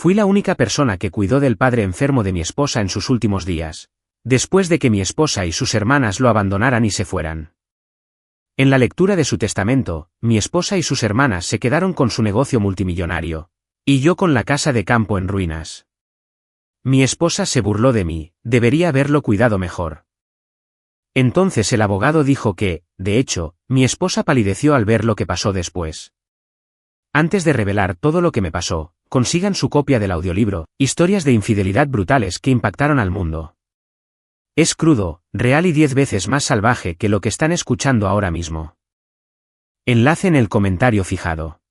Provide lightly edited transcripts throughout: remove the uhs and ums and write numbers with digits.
Fui la única persona que cuidó del padre enfermo de mi esposa en sus últimos días, después de que mi esposa y sus hermanas lo abandonaran y se fueran. En la lectura de su testamento, mi esposa y sus hermanas se quedaron con su negocio multimillonario, y yo con la casa de campo en ruinas. Mi esposa se burló de mí, debería haberlo cuidado mejor. Entonces el abogado dijo que, de hecho, mi esposa palideció al ver lo que pasó después. Antes de revelar todo lo que me pasó, consigan su copia del audiolibro, Historias de infidelidad brutales que impactaron al mundo. Es crudo, real y 10 veces más salvaje que lo que están escuchando ahora mismo. Enlace en el comentario fijado.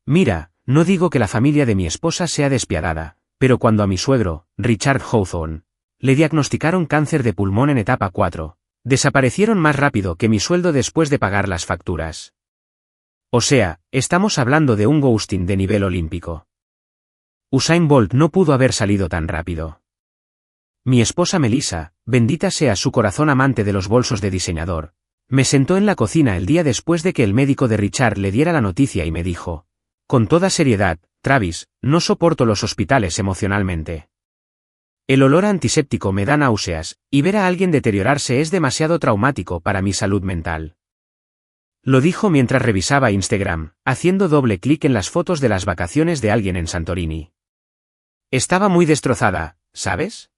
Mira, no digo que la familia de mi esposa sea despiadada, pero cuando a mi suegro, Richard Hawthorne, le diagnosticaron cáncer de pulmón en etapa 4, desaparecieron más rápido que mi sueldo después de pagar las facturas. O sea, estamos hablando de un ghosting de nivel olímpico. Usain Bolt no pudo haber salido tan rápido. Mi esposa Melissa, bendita sea su corazón amante de los bolsos de diseñador, me sentó en la cocina el día después de que el médico de Richard le diera la noticia y me dijo, con toda seriedad, Travis, no soporto los hospitales emocionalmente. El olor a antiséptico me da náuseas, y ver a alguien deteriorarse es demasiado traumático para mi salud mental. Lo dijo mientras revisaba Instagram, haciendo doble clic en las fotos de las vacaciones de alguien en Santorini. Estaba muy destrozada, ¿sabes?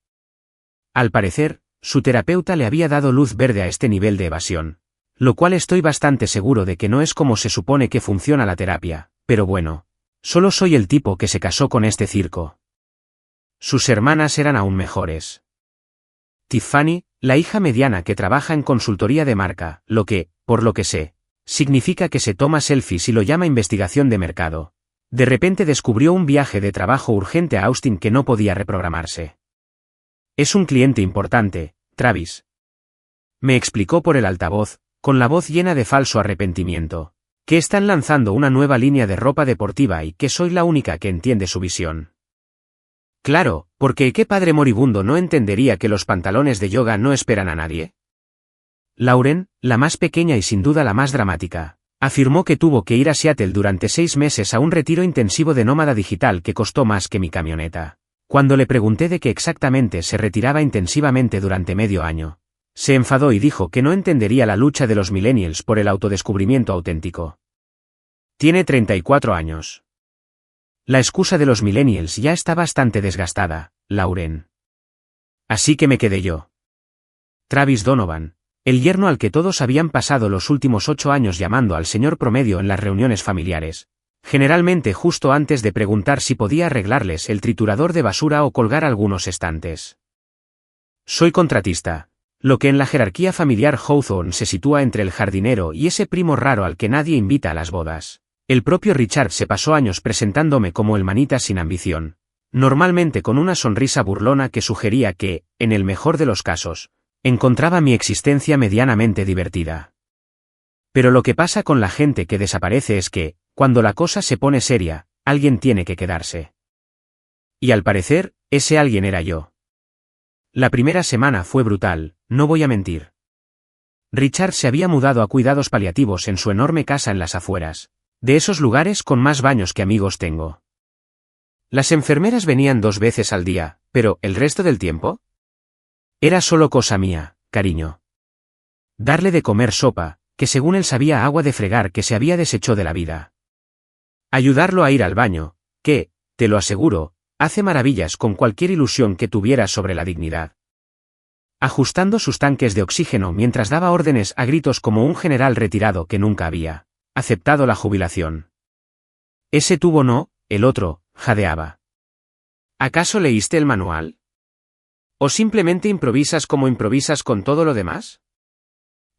Al parecer, su terapeuta le había dado luz verde a este nivel de evasión, lo cual estoy bastante seguro de que no es como se supone que funciona la terapia, pero bueno, solo soy el tipo que se casó con este circo. Sus hermanas eran aún mejores. Tiffany, la hija mediana que trabaja en consultoría de marca, lo que, por lo que sé, significa que se toma selfies y lo llama investigación de mercado. De repente descubrió un viaje de trabajo urgente a Austin que no podía reprogramarse. Es un cliente importante, Travis. Me explicó por el altavoz, con la voz llena de falso arrepentimiento, que están lanzando una nueva línea de ropa deportiva y que soy la única que entiende su visión. Claro, porque ¿qué padre moribundo no entendería que los pantalones de yoga no esperan a nadie? Lauren, la más pequeña y sin duda la más dramática, afirmó que tuvo que ir a Seattle durante 6 meses a un retiro intensivo de nómada digital que costó más que mi camioneta. Cuando le pregunté de qué exactamente se retiraba intensivamente durante medio año, se enfadó y dijo que no entendería la lucha de los millennials por el autodescubrimiento auténtico. Tiene 34 años. La excusa de los millennials ya está bastante desgastada, Lauren. Así que me quedé yo. Travis Donovan, el yerno al que todos habían pasado los últimos 8 años llamando al señor promedio en las reuniones familiares, generalmente justo antes de preguntar si podía arreglarles el triturador de basura o colgar algunos estantes. Soy contratista, lo que en la jerarquía familiar Hawthorne se sitúa entre el jardinero y ese primo raro al que nadie invita a las bodas. El propio Richard se pasó años presentándome como el manita sin ambición, normalmente con una sonrisa burlona que sugería que, en el mejor de los casos, encontraba mi existencia medianamente divertida. Pero lo que pasa con la gente que desaparece es que, cuando la cosa se pone seria, alguien tiene que quedarse. Y al parecer, ese alguien era yo. La primera semana fue brutal, no voy a mentir. Richard se había mudado a cuidados paliativos en su enorme casa en las afueras, de esos lugares con más baños que amigos tengo. Las enfermeras venían 2 veces al día, pero ¿el resto del tiempo? Era solo cosa mía, cariño. Darle de comer sopa, que según él sabía agua de fregar que se había deshecho de la vida. Ayudarlo a ir al baño, que, te lo aseguro, hace maravillas con cualquier ilusión que tuviera sobre la dignidad. Ajustando sus tanques de oxígeno mientras daba órdenes a gritos como un general retirado que nunca había aceptado la jubilación. Ese tubo no, el otro, jadeaba. ¿Acaso leíste el manual? ¿O simplemente improvisas como improvisas con todo lo demás?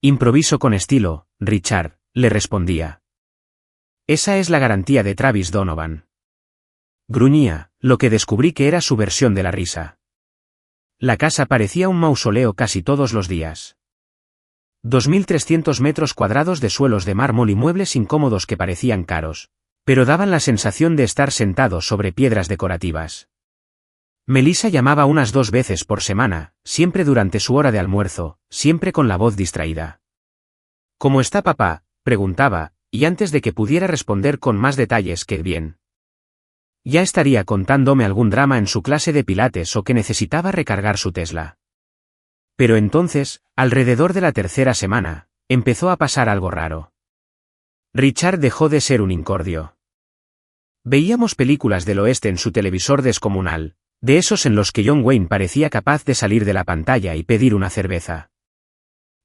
Improviso con estilo, Richard, le respondía. Esa es la garantía de Travis Donovan. Gruñía, lo que descubrí que era su versión de la risa. La casa parecía un mausoleo casi todos los días. 2.300 metros cuadrados de suelos de mármol y muebles incómodos que parecían caros, pero daban la sensación de estar sentados sobre piedras decorativas. Melissa llamaba unas 2 veces por semana, siempre durante su hora de almuerzo, siempre con la voz distraída. ¿Cómo está papá?, preguntaba, y antes de que pudiera responder con más detalles que bien. Ya estaría contándome algún drama en su clase de pilates o que necesitaba recargar su Tesla. Pero entonces, alrededor de la tercera semana, empezó a pasar algo raro. Richard dejó de ser un incordio. Veíamos películas del oeste en su televisor descomunal, de esos en los que John Wayne parecía capaz de salir de la pantalla y pedir una cerveza.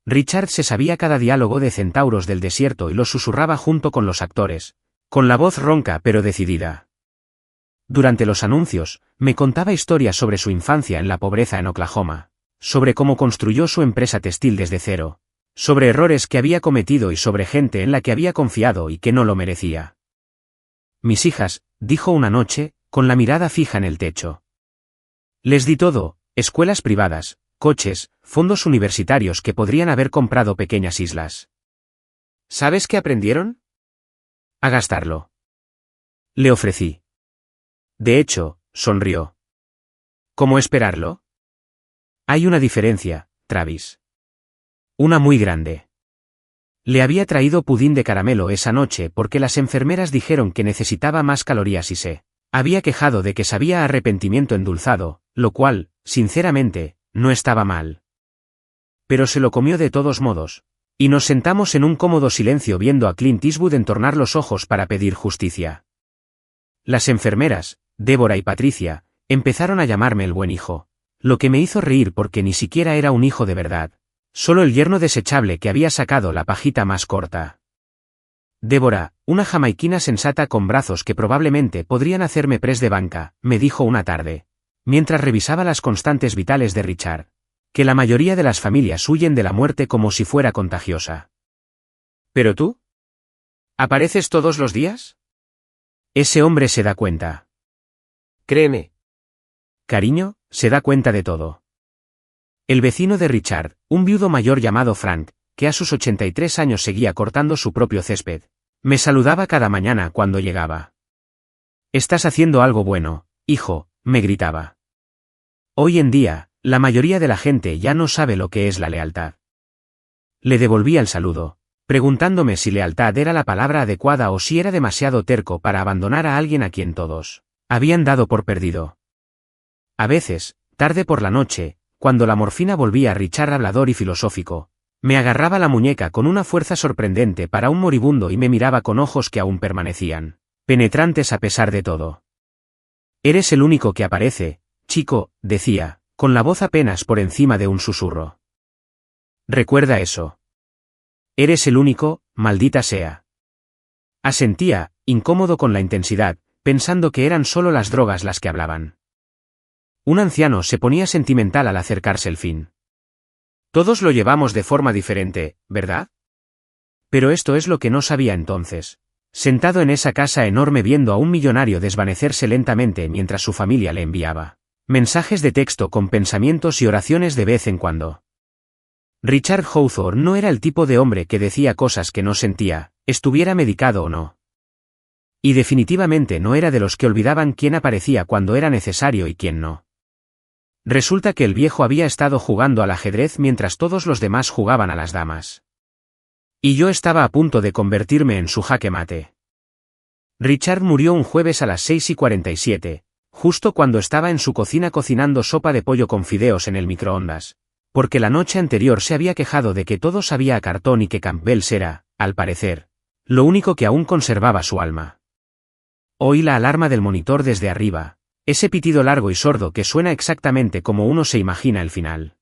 Richard se sabía cada diálogo de Centauros del Desierto y lo susurraba junto con los actores, con la voz ronca pero decidida. Durante los anuncios, me contaba historias sobre su infancia en la pobreza en Oklahoma, sobre cómo construyó su empresa textil desde cero, sobre errores que había cometido y sobre gente en la que había confiado y que no lo merecía. Mis hijas, dijo una noche, con la mirada fija en el techo. Les di todo, escuelas privadas, coches, fondos universitarios que podrían haber comprado pequeñas islas. ¿Sabes qué aprendieron? A gastarlo. Le ofrecí. De hecho, sonrió. ¿Cómo esperarlo? Hay una diferencia, Travis. Una muy grande. Le había traído pudín de caramelo esa noche porque las enfermeras dijeron que necesitaba más calorías y se había quejado de que sabía a arrepentimiento endulzado, lo cual, sinceramente, no estaba mal. Pero se lo comió de todos modos, y nos sentamos en un cómodo silencio viendo a Clint Eastwood entornar los ojos para pedir justicia. Las enfermeras, Débora y Patricia, empezaron a llamarme el buen hijo, lo que me hizo reír porque ni siquiera era un hijo de verdad, solo el yerno desechable que había sacado la pajita más corta. Débora, una jamaiquina sensata con brazos que probablemente podrían hacerme press de banca, me dijo una tarde, mientras revisaba las constantes vitales de Richard, que la mayoría de las familias huyen de la muerte como si fuera contagiosa. ¿Pero tú? ¿Apareces todos los días? Ese hombre se da cuenta. Créeme. Cariño, se da cuenta de todo. El vecino de Richard, un viudo mayor llamado Frank, que a sus 83 años seguía cortando su propio césped, me saludaba cada mañana cuando llegaba. Estás haciendo algo bueno, hijo, me gritaba. Hoy en día, la mayoría de la gente ya no sabe lo que es la lealtad. Le devolví el saludo, preguntándome si lealtad era la palabra adecuada o si era demasiado terco para abandonar a alguien a quien todos habían dado por perdido. A veces, tarde por la noche, cuando la morfina volvía a Richard hablador y filosófico, me agarraba la muñeca con una fuerza sorprendente para un moribundo y me miraba con ojos que aún permanecían penetrantes a pesar de todo. Eres el único que aparece, chico, decía, con la voz apenas por encima de un susurro. Recuerda eso. Eres el único, maldita sea. Asentía, incómodo con la intensidad, pensando que eran solo las drogas las que hablaban. Un anciano se ponía sentimental al acercarse el fin. Todos lo llevamos de forma diferente, ¿verdad? Pero esto es lo que no sabía entonces. Sentado en esa casa enorme viendo a un millonario desvanecerse lentamente mientras su familia le enviaba mensajes de texto con pensamientos y oraciones de vez en cuando. Richard Hawthorne no era el tipo de hombre que decía cosas que no sentía, estuviera medicado o no. Y definitivamente no era de los que olvidaban quién aparecía cuando era necesario y quién no. Resulta que el viejo había estado jugando al ajedrez mientras todos los demás jugaban a las damas. Y yo estaba a punto de convertirme en su jaque mate. Richard murió un jueves a las 6:47, justo cuando estaba en su cocina cocinando sopa de pollo con fideos en el microondas, porque la noche anterior se había quejado de que todo sabía a cartón y que Campbell's era, al parecer, lo único que aún conservaba su alma. Oí la alarma del monitor desde arriba, ese pitido largo y sordo que suena exactamente como uno se imagina el final.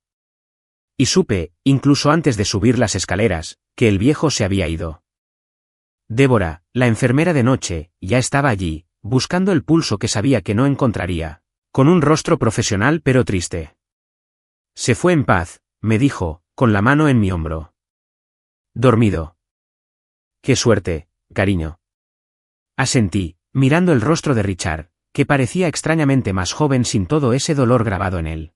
Y supe, incluso antes de subir las escaleras, que el viejo se había ido. Débora, la enfermera de noche, ya estaba allí, buscando el pulso que sabía que no encontraría, con un rostro profesional pero triste. Se fue en paz, me dijo, con la mano en mi hombro. Dormido. Qué suerte, cariño. Asentí, mirando el rostro de Richard, que parecía extrañamente más joven sin todo ese dolor grabado en él.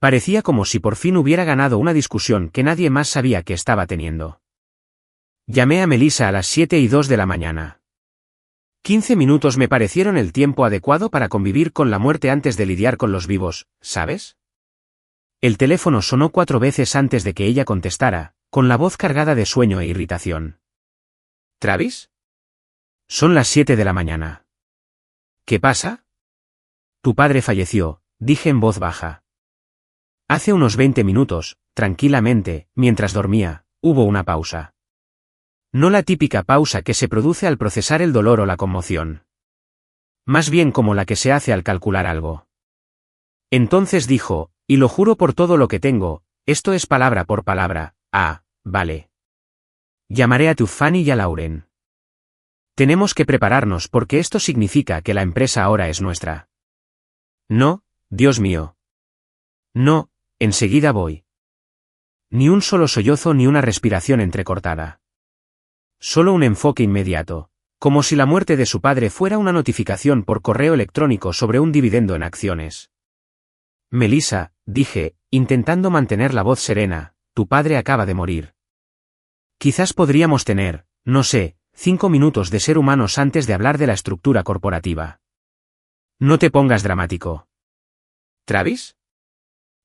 Parecía como si por fin hubiera ganado una discusión que nadie más sabía que estaba teniendo. Llamé a Melissa a las 7:02 de la mañana. 15 minutos me parecieron el tiempo adecuado para convivir con la muerte antes de lidiar con los vivos, ¿sabes? El teléfono sonó 4 veces antes de que ella contestara, con la voz cargada de sueño e irritación. ¿Travis? Son las 7 de la mañana. ¿Qué pasa? Tu padre falleció, dije en voz baja. Hace unos 20 minutos, tranquilamente, mientras dormía, hubo una pausa. No la típica pausa que se produce al procesar el dolor o la conmoción. Más bien como la que se hace al calcular algo. Entonces dijo, y lo juro por todo lo que tengo, esto es palabra por palabra, vale. Llamaré a Tiffany y a Lauren. Tenemos que prepararnos porque esto significa que la empresa ahora es nuestra. No, Dios mío. No, enseguida voy. Ni un solo sollozo ni una respiración entrecortada. Solo un enfoque inmediato, como si la muerte de su padre fuera una notificación por correo electrónico sobre un dividendo en acciones. Melissa, dije, intentando mantener la voz serena, tu padre acaba de morir. Quizás podríamos tener, no sé, 5 minutos de ser humanos antes de hablar de la estructura corporativa. No te pongas dramático. ¿Travis?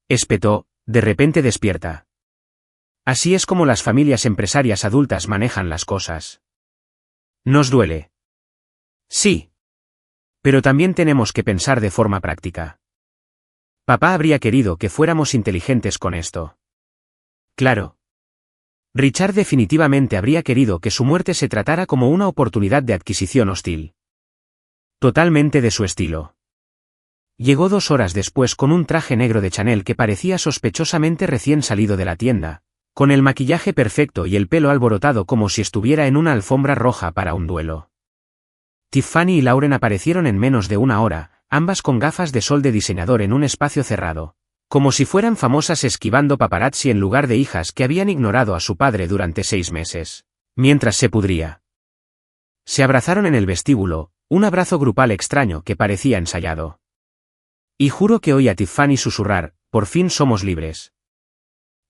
Espetó, de repente despierta. Así es como las familias empresarias adultas manejan las cosas. ¿Nos duele? Sí. Pero también tenemos que pensar de forma práctica. Papá habría querido que fuéramos inteligentes con esto. Claro. Richard definitivamente habría querido que su muerte se tratara como una oportunidad de adquisición hostil. Totalmente de su estilo. Llegó 2 horas después con un traje negro de Chanel que parecía sospechosamente recién salido de la tienda, con el maquillaje perfecto y el pelo alborotado como si estuviera en una alfombra roja para un duelo. Tiffany y Lauren aparecieron en menos de 1 hora, ambas con gafas de sol de diseñador en un espacio cerrado, como si fueran famosas esquivando paparazzi en lugar de hijas que habían ignorado a su padre durante 6 meses, mientras se pudría. Se abrazaron en el vestíbulo, un abrazo grupal extraño que parecía ensayado. Y juro que oí a Tiffany susurrar, por fin somos libres.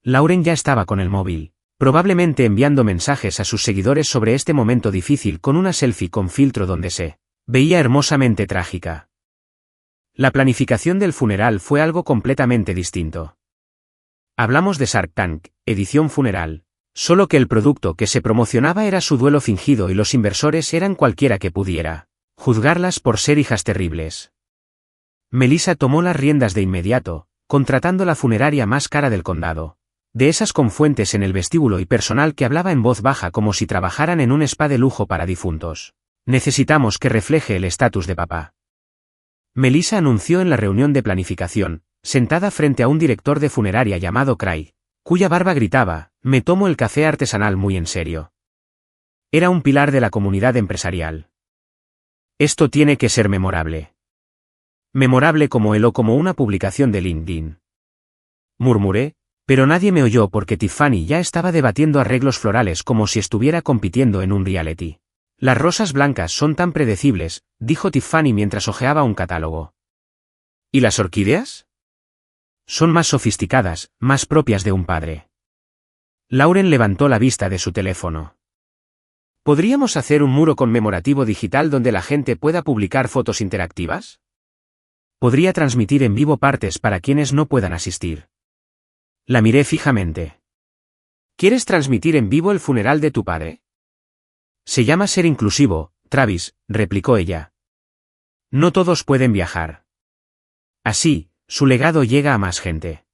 Lauren ya estaba con el móvil, probablemente enviando mensajes a sus seguidores sobre este momento difícil con una selfie con filtro donde se veía hermosamente trágica. La planificación del funeral fue algo completamente distinto. Hablamos de Shark Tank, edición funeral, solo que el producto que se promocionaba era su duelo fingido y los inversores eran cualquiera que pudiera juzgarlas por ser hijas terribles. Melissa tomó las riendas de inmediato, contratando la funeraria más cara del condado, de esas con fuentes en el vestíbulo y personal que hablaba en voz baja como si trabajaran en un spa de lujo para difuntos. Necesitamos que refleje el estatus de papá. Melissa anunció en la reunión de planificación, sentada frente a un director de funeraria llamado Craig, cuya barba gritaba, me tomo el café artesanal muy en serio. Era un pilar de la comunidad empresarial. Esto tiene que ser memorable. Memorable como él o como una publicación de LinkedIn. Murmuré, pero nadie me oyó porque Tiffany ya estaba debatiendo arreglos florales como si estuviera compitiendo en un reality. Las rosas blancas son tan predecibles, dijo Tiffany mientras hojeaba un catálogo. ¿Y las orquídeas? Son más sofisticadas, más propias de un padre. Lauren levantó la vista de su teléfono. ¿Podríamos hacer un muro conmemorativo digital donde la gente pueda publicar fotos interactivas? Podría transmitir en vivo partes para quienes no puedan asistir. La miré fijamente. ¿Quieres transmitir en vivo el funeral de tu padre? Se llama ser inclusivo, Travis, replicó ella. No todos pueden viajar. Así, su legado llega a más gente.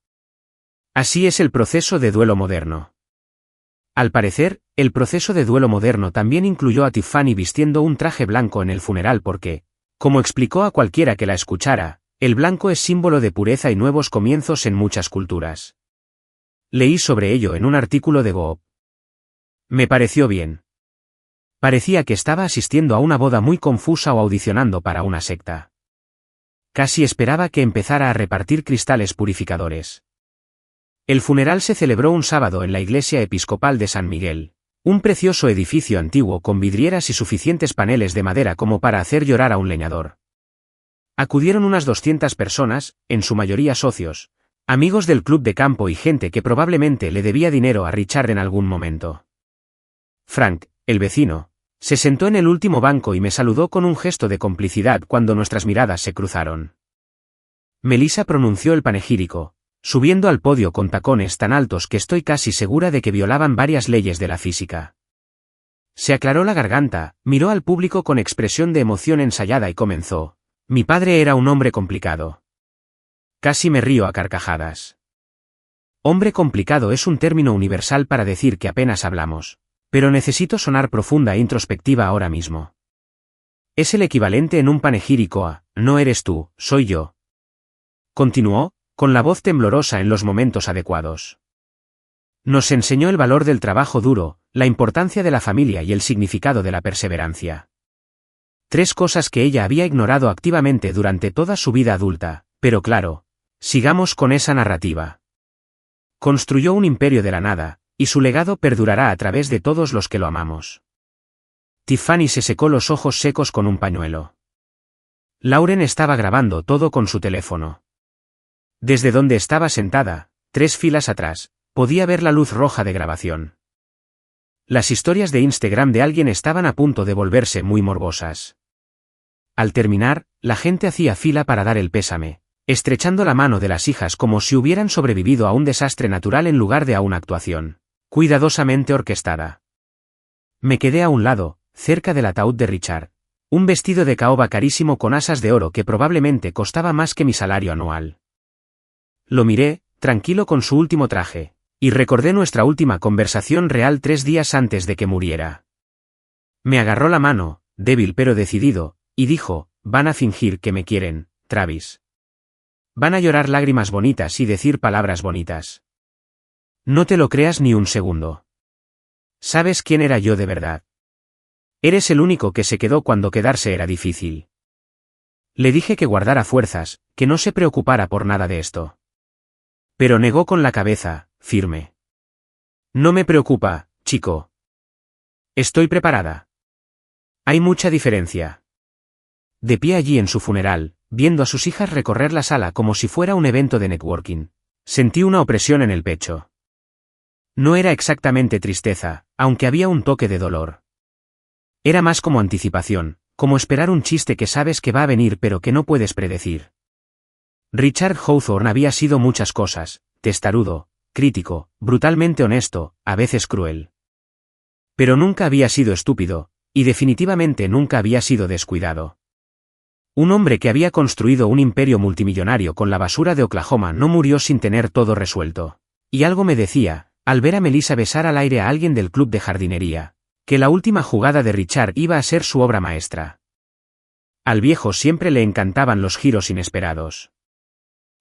Así es el proceso de duelo moderno. Al parecer, el proceso de duelo moderno también incluyó a Tiffany vistiendo un traje blanco en el funeral porque, como explicó a cualquiera que la escuchara, el blanco es símbolo de pureza y nuevos comienzos en muchas culturas. Leí sobre ello en un artículo de Goop. Me pareció bien. Parecía que estaba asistiendo a una boda muy confusa o audicionando para una secta. Casi esperaba que empezara a repartir cristales purificadores. El funeral se celebró un sábado en la iglesia episcopal de San Miguel, un precioso edificio antiguo con vidrieras y suficientes paneles de madera como para hacer llorar a un leñador. Acudieron unas 200 personas, en su mayoría socios, amigos del club de campo y gente que probablemente le debía dinero a Richard en algún momento. Frank, el vecino, se sentó en el último banco y me saludó con un gesto de complicidad cuando nuestras miradas se cruzaron. Melissa pronunció el panegírico, subiendo al podio con tacones tan altos que estoy casi segura de que violaban varias leyes de la física. Se aclaró la garganta, miró al público con expresión de emoción ensayada y comenzó, Mi padre era un hombre complicado. Casi me río a carcajadas. Hombre complicado es un término universal para decir que apenas hablamos, pero necesito sonar profunda e introspectiva ahora mismo. Es el equivalente en un panegírico a, no eres tú, soy yo. Continuó, con la voz temblorosa en los momentos adecuados. Nos enseñó el valor del trabajo duro, la importancia de la familia y el significado de la perseverancia. 3 cosas que ella había ignorado activamente durante toda su vida adulta, pero claro, sigamos con esa narrativa. Construyó un imperio de la nada, y su legado perdurará a través de todos los que lo amamos. Tiffany se secó los ojos secos con un pañuelo. Lauren estaba grabando todo con su teléfono. Desde donde estaba sentada, 3 filas atrás, podía ver la luz roja de grabación. Las historias de Instagram de alguien estaban a punto de volverse muy morbosas. Al terminar, la gente hacía fila para dar el pésame, estrechando la mano de las hijas como si hubieran sobrevivido a un desastre natural en lugar de a una actuación cuidadosamente orquestada. Me quedé a un lado, cerca del ataúd de Richard, un vestido de caoba carísimo con asas de oro que probablemente costaba más que mi salario anual. Lo miré, tranquilo con su último traje, y recordé nuestra última conversación real 3 días antes de que muriera. Me agarró la mano, débil pero decidido, y dijo, van a fingir que me quieren, Travis. Van a llorar lágrimas bonitas y decir palabras bonitas. No te lo creas ni un segundo. ¿Sabes quién era yo de verdad? Eres el único que se quedó cuando quedarse era difícil. Le dije que guardara fuerzas, que no se preocupara por nada de esto. Pero negó con la cabeza, firme. No me preocupa, chico. Estoy preparada. Hay mucha diferencia. De pie allí en su funeral, viendo a sus hijas recorrer la sala como si fuera un evento de networking, sentí una opresión en el pecho. No era exactamente tristeza, aunque había un toque de dolor. Era más como anticipación, como esperar un chiste que sabes que va a venir pero que no puedes predecir. Richard Hawthorne había sido muchas cosas, testarudo, crítico, brutalmente honesto, a veces cruel. Pero nunca había sido estúpido, y definitivamente nunca había sido descuidado. Un hombre que había construido un imperio multimillonario con la basura de Oklahoma no murió sin tener todo resuelto. Y algo me decía, al ver a Melissa besar al aire a alguien del club de jardinería, que la última jugada de Richard iba a ser su obra maestra. Al viejo siempre le encantaban los giros inesperados.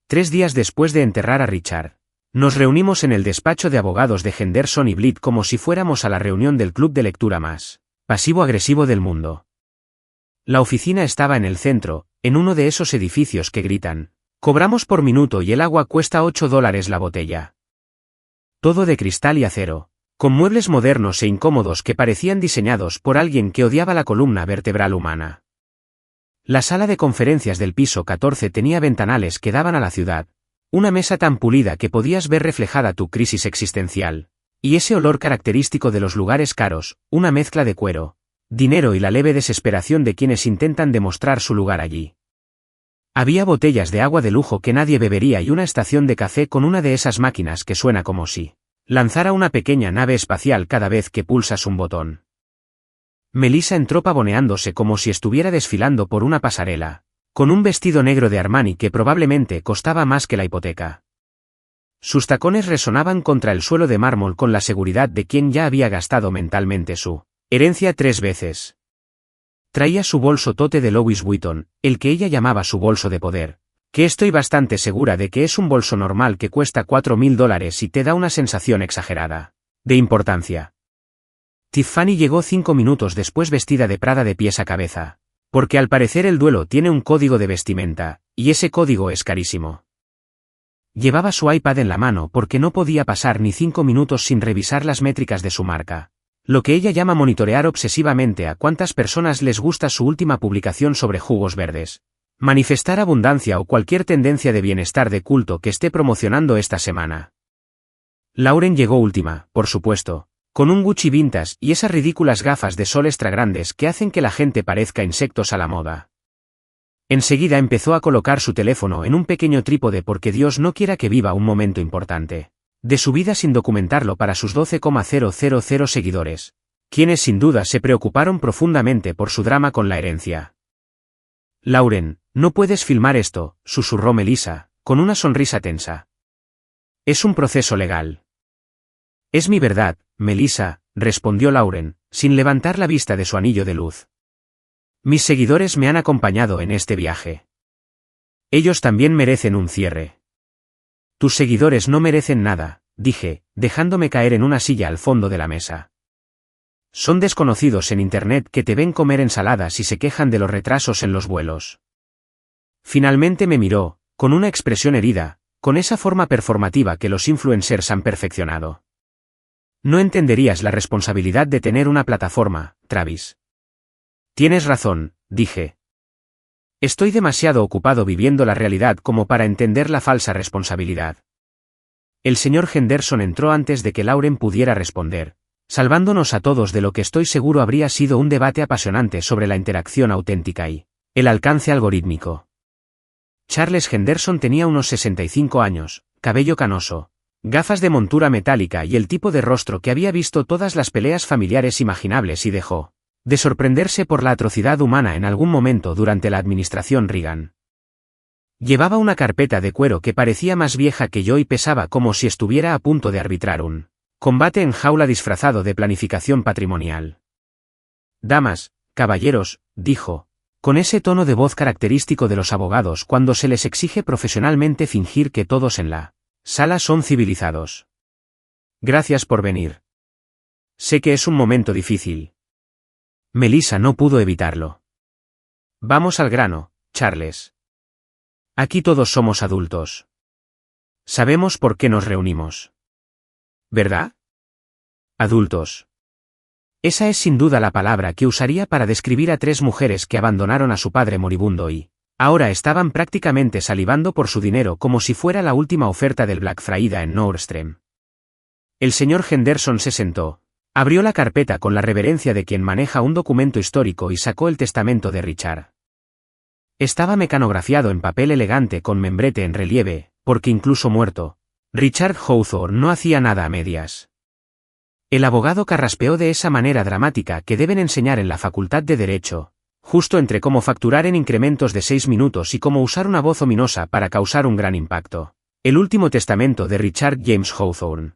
3 días después de enterrar a Richard, nos reunimos en el despacho de abogados de Henderson y Blitt como si fuéramos a la reunión del club de lectura más pasivo-agresivo del mundo. La oficina estaba en el centro, en uno de esos edificios que gritan, cobramos por minuto y el agua cuesta $8 la botella. Todo de cristal y acero, con muebles modernos e incómodos que parecían diseñados por alguien que odiaba la columna vertebral humana. La sala de conferencias del piso 14 tenía ventanales que daban a la ciudad, una mesa tan pulida que podías ver reflejada tu crisis existencial, y ese olor característico de los lugares caros, una mezcla de cuero, dinero y la leve desesperación de quienes intentan demostrar su lugar allí. Había botellas de agua de lujo que nadie bebería y una estación de café con una de esas máquinas que suena como si lanzara una pequeña nave espacial cada vez que pulsas un botón. Melissa entró pavoneándose como si estuviera desfilando por una pasarela, con un vestido negro de Armani que probablemente costaba más que la hipoteca. Sus tacones resonaban contra el suelo de mármol con la seguridad de quien ya había gastado mentalmente su herencia 3 veces. Traía su bolso tote de Louis Vuitton, el que ella llamaba su bolso de poder, que estoy bastante segura de que es un bolso normal que cuesta $4.000 y te da una sensación exagerada de importancia. Tiffany llegó 5 minutos después vestida de Prada de pies a cabeza, porque al parecer el duelo tiene un código de vestimenta, y ese código es carísimo. Llevaba su iPad en la mano porque no podía pasar ni 5 minutos sin revisar las métricas de su marca. Lo que ella llama monitorear obsesivamente a cuántas personas les gusta su última publicación sobre jugos verdes, manifestar abundancia o cualquier tendencia de bienestar de culto que esté promocionando esta semana. Lauren llegó última, por supuesto, con un Gucci vintage y esas ridículas gafas de sol extra grandes que hacen que la gente parezca insectos a la moda. Enseguida empezó a colocar su teléfono en un pequeño trípode porque Dios no quiera que viva un momento importante de su vida sin documentarlo para sus 12,000 seguidores, quienes sin duda se preocuparon profundamente por su drama con la herencia. Lauren, no puedes filmar esto, susurró Melissa, con una sonrisa tensa. Es un proceso legal. Es mi verdad, Melissa, respondió Lauren, sin levantar la vista de su anillo de luz. Mis seguidores me han acompañado en este viaje. Ellos también merecen un cierre. Tus seguidores no merecen nada, dije, dejándome caer en una silla al fondo de la mesa. Son desconocidos en Internet que te ven comer ensaladas y se quejan de los retrasos en los vuelos. Finalmente me miró, con una expresión herida, con esa forma performativa que los influencers han perfeccionado. No entenderías la responsabilidad de tener una plataforma, Travis. Tienes razón, dije. Estoy demasiado ocupado viviendo la realidad como para entender la falsa responsabilidad. El señor Henderson entró antes de que Lauren pudiera responder, salvándonos a todos de lo que estoy seguro habría sido un debate apasionante sobre la interacción auténtica y el alcance algorítmico. Charles Henderson tenía unos 65 años, cabello canoso, gafas de montura metálica y el tipo de rostro que había visto todas las peleas familiares imaginables y dejó de sorprenderse por la atrocidad humana en algún momento durante la administración Reagan. Llevaba una carpeta de cuero que parecía más vieja que yo y pesaba como si estuviera a punto de arbitrar un combate en jaula disfrazado de planificación patrimonial. Damas, caballeros, dijo, con ese tono de voz característico de los abogados cuando se les exige profesionalmente fingir que todos en la sala son civilizados. Gracias por venir. Sé que es un momento difícil. Melissa no pudo evitarlo. Vamos al grano, Charles. Aquí todos somos adultos. Sabemos por qué nos reunimos. ¿Verdad? Adultos. Esa es sin duda la palabra que usaría para describir a 3 mujeres que abandonaron a su padre moribundo y ahora estaban prácticamente salivando por su dinero como si fuera la última oferta del Black Friday en Nordstrom. El señor Henderson se sentó, abrió la carpeta con la reverencia de quien maneja un documento histórico y sacó el testamento de Richard. Estaba mecanografiado en papel elegante con membrete en relieve, porque incluso muerto, Richard Hawthorne no hacía nada a medias. El abogado carraspeó de esa manera dramática que deben enseñar en la Facultad de Derecho, justo entre cómo facturar en incrementos de 6 minutos y cómo usar una voz ominosa para causar un gran impacto. El último testamento de Richard James Hawthorne.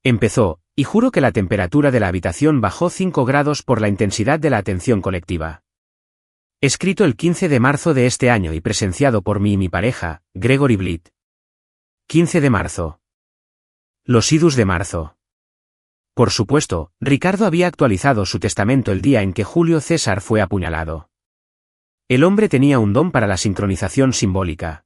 Empezó, y juro que la temperatura de la habitación bajó 5 grados por la intensidad de la atención colectiva. Escrito el 15 de marzo de este año y presenciado por mí y mi pareja, Gregory Blitt. 15 de marzo. Los idus de marzo. Por supuesto, Ricardo había actualizado su testamento el día en que Julio César fue apuñalado. El hombre tenía un don para la sincronización simbólica.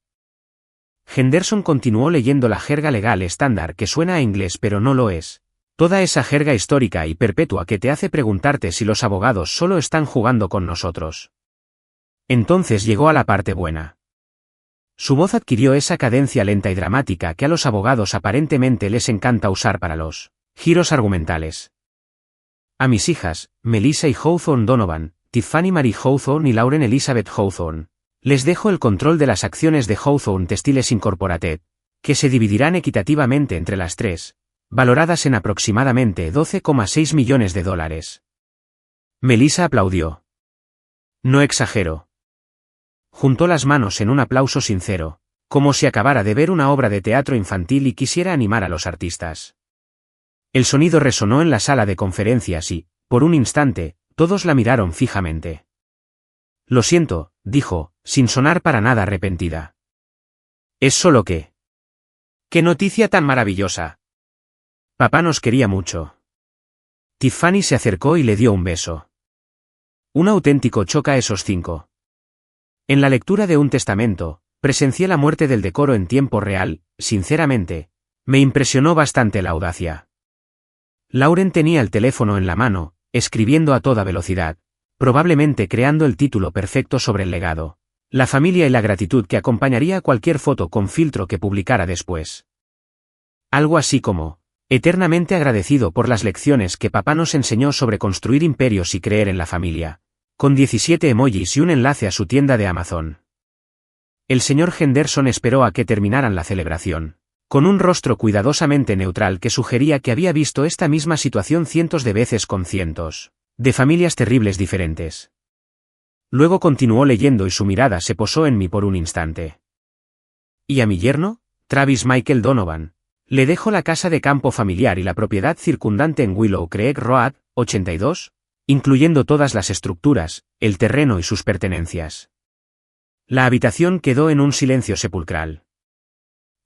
Henderson continuó leyendo la jerga legal estándar que suena a inglés pero no lo es. Toda esa jerga histórica y perpetua que te hace preguntarte si los abogados solo están jugando con nosotros. Entonces llegó a la parte buena. Su voz adquirió esa cadencia lenta y dramática que a los abogados aparentemente les encanta usar para los giros argumentales. A mis hijas, Melissa y Hawthorne Donovan, Tiffany Marie Hawthorne y Lauren Elizabeth Hawthorne, les dejo el control de las acciones de Hawthorne Textiles Incorporated, que se dividirán equitativamente entre las 3, valoradas en aproximadamente $12,6 millones. Melissa aplaudió. No exagero. Juntó las manos en un aplauso sincero, como si acabara de ver una obra de teatro infantil y quisiera animar a los artistas. El sonido resonó en la sala de conferencias y, por un instante, todos la miraron fijamente. Lo siento, dijo, sin sonar para nada arrepentida. Es solo que... ¡Qué noticia tan maravillosa! Papá nos quería mucho. Tiffany se acercó y le dio un beso. Un auténtico choca a esos 5. En la lectura de un testamento, presencié la muerte del decoro en tiempo real, sinceramente, me impresionó bastante la audacia. Lauren tenía el teléfono en la mano, escribiendo a toda velocidad, probablemente creando el título perfecto sobre el legado, la familia y la gratitud que acompañaría cualquier foto con filtro que publicara después. Algo así como, eternamente agradecido por las lecciones que papá nos enseñó sobre construir imperios y creer en la familia, con 17 emojis y un enlace a su tienda de Amazon. El señor Henderson esperó a que terminaran la celebración, con un rostro cuidadosamente neutral que sugería que había visto esta misma situación cientos de veces con cientos de familias terribles diferentes. Luego continuó leyendo y su mirada se posó en mí por un instante. ¿Y a mi yerno? Travis Michael Donovan. Le dejo la casa de campo familiar y la propiedad circundante en Willow Creek Road, 82, incluyendo todas las estructuras, el terreno y sus pertenencias. La habitación quedó en un silencio sepulcral.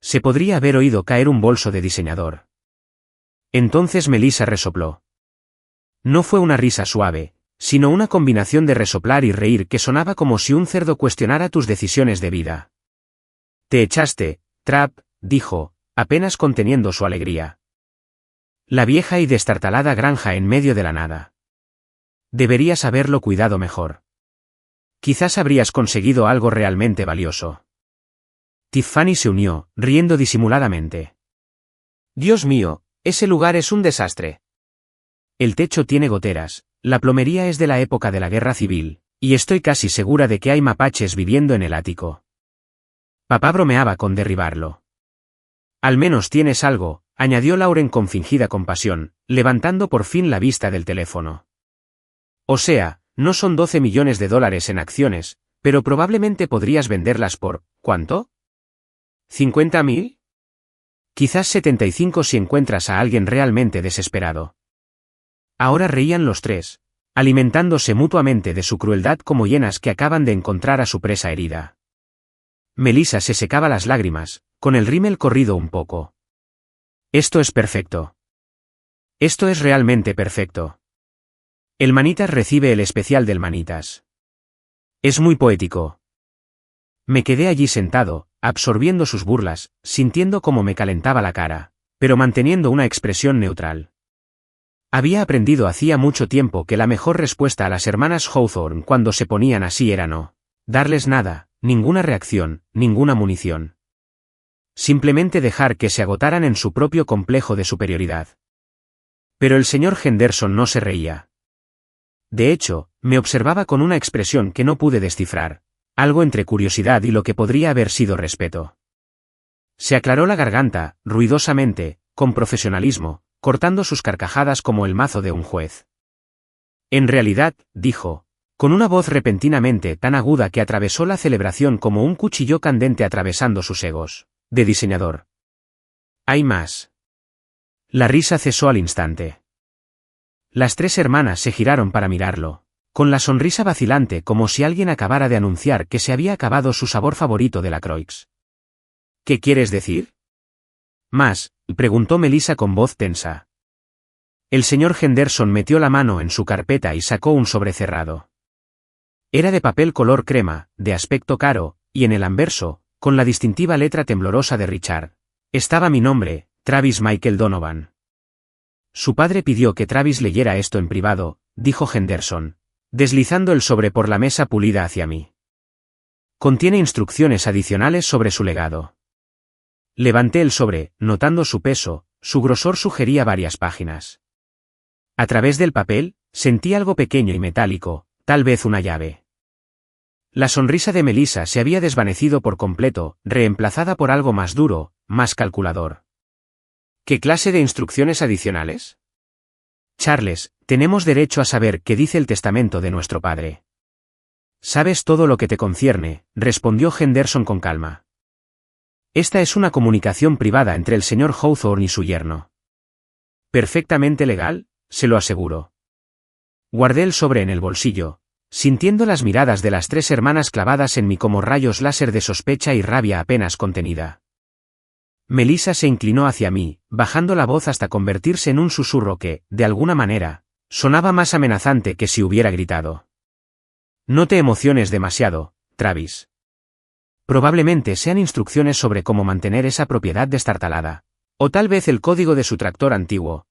Se podría haber oído caer un bolso de diseñador. Entonces Melissa resopló. No fue una risa suave, sino una combinación de resoplar y reír que sonaba como si un cerdo cuestionara tus decisiones de vida. Te echaste, Trap, dijo, apenas conteniendo su alegría. La vieja y destartalada granja en medio de la nada. Deberías haberlo cuidado mejor. Quizás habrías conseguido algo realmente valioso. Tiffany se unió, riendo disimuladamente. Dios mío, ese lugar es un desastre. El techo tiene goteras, la plomería es de la época de la Guerra Civil, y estoy casi segura de que hay mapaches viviendo en el ático. Papá bromeaba con derribarlo. Al menos tienes algo, añadió Lauren con fingida compasión, levantando por fin la vista del teléfono. O sea, no son 12 millones de dólares en acciones, pero probablemente podrías venderlas por, ¿cuánto? ¿50.000? Quizás 75 si encuentras a alguien realmente desesperado. Ahora reían los tres, alimentándose mutuamente de su crueldad como hienas que acaban de encontrar a su presa herida. Melissa se secaba las lágrimas, con el rímel corrido un poco. Esto es perfecto. Esto es realmente perfecto. El Manitas recibe el especial del Manitas. Es muy poético. Me quedé allí sentado, absorbiendo sus burlas, sintiendo cómo me calentaba la cara, pero manteniendo una expresión neutral. Había aprendido hacía mucho tiempo que la mejor respuesta a las hermanas Hawthorne cuando se ponían así era no darles nada, ninguna reacción, ninguna munición. Simplemente dejar que se agotaran en su propio complejo de superioridad. Pero el señor Henderson no se reía. De hecho, me observaba con una expresión que no pude descifrar, algo entre curiosidad y lo que podría haber sido respeto. Se aclaró la garganta, ruidosamente, con profesionalismo, cortando sus carcajadas como el mazo de un juez. En realidad, dijo, con una voz repentinamente tan aguda que atravesó la celebración como un cuchillo candente atravesando sus egos, de diseñador. Hay más. La risa cesó al instante. Las tres hermanas se giraron para mirarlo, con la sonrisa vacilante como si alguien acabara de anunciar que se había acabado su sabor favorito de la Croix. ¿Qué quieres decir? Más, preguntó Melissa con voz tensa. El señor Henderson metió la mano en su carpeta y sacó un sobre cerrado. Era de papel color crema, de aspecto caro, y en el anverso, con la distintiva letra temblorosa de Richard, estaba mi nombre, Travis Michael Donovan. Su padre pidió que Travis leyera esto en privado, dijo Henderson, deslizando el sobre por la mesa pulida hacia mí. Contiene instrucciones adicionales sobre su legado. Levanté el sobre, notando su peso, su grosor sugería varias páginas. A través del papel, sentí algo pequeño y metálico, tal vez una llave. La sonrisa de Melissa se había desvanecido por completo, reemplazada por algo más duro, más calculador. ¿Qué clase de instrucciones adicionales? Charles, tenemos derecho a saber qué dice el testamento de nuestro padre. Sabes todo lo que te concierne, respondió Henderson con calma. Esta es una comunicación privada entre el señor Hawthorne y su yerno. Perfectamente legal, se lo aseguro. Guardé el sobre en el bolsillo, sintiendo las miradas de las tres hermanas clavadas en mí como rayos láser de sospecha y rabia apenas contenida. Melissa se inclinó hacia mí, bajando la voz hasta convertirse en un susurro que, de alguna manera, sonaba más amenazante que si hubiera gritado. No te emociones demasiado, Travis. Probablemente sean instrucciones sobre cómo mantener esa propiedad destartalada, o tal vez el código de su tractor antiguo.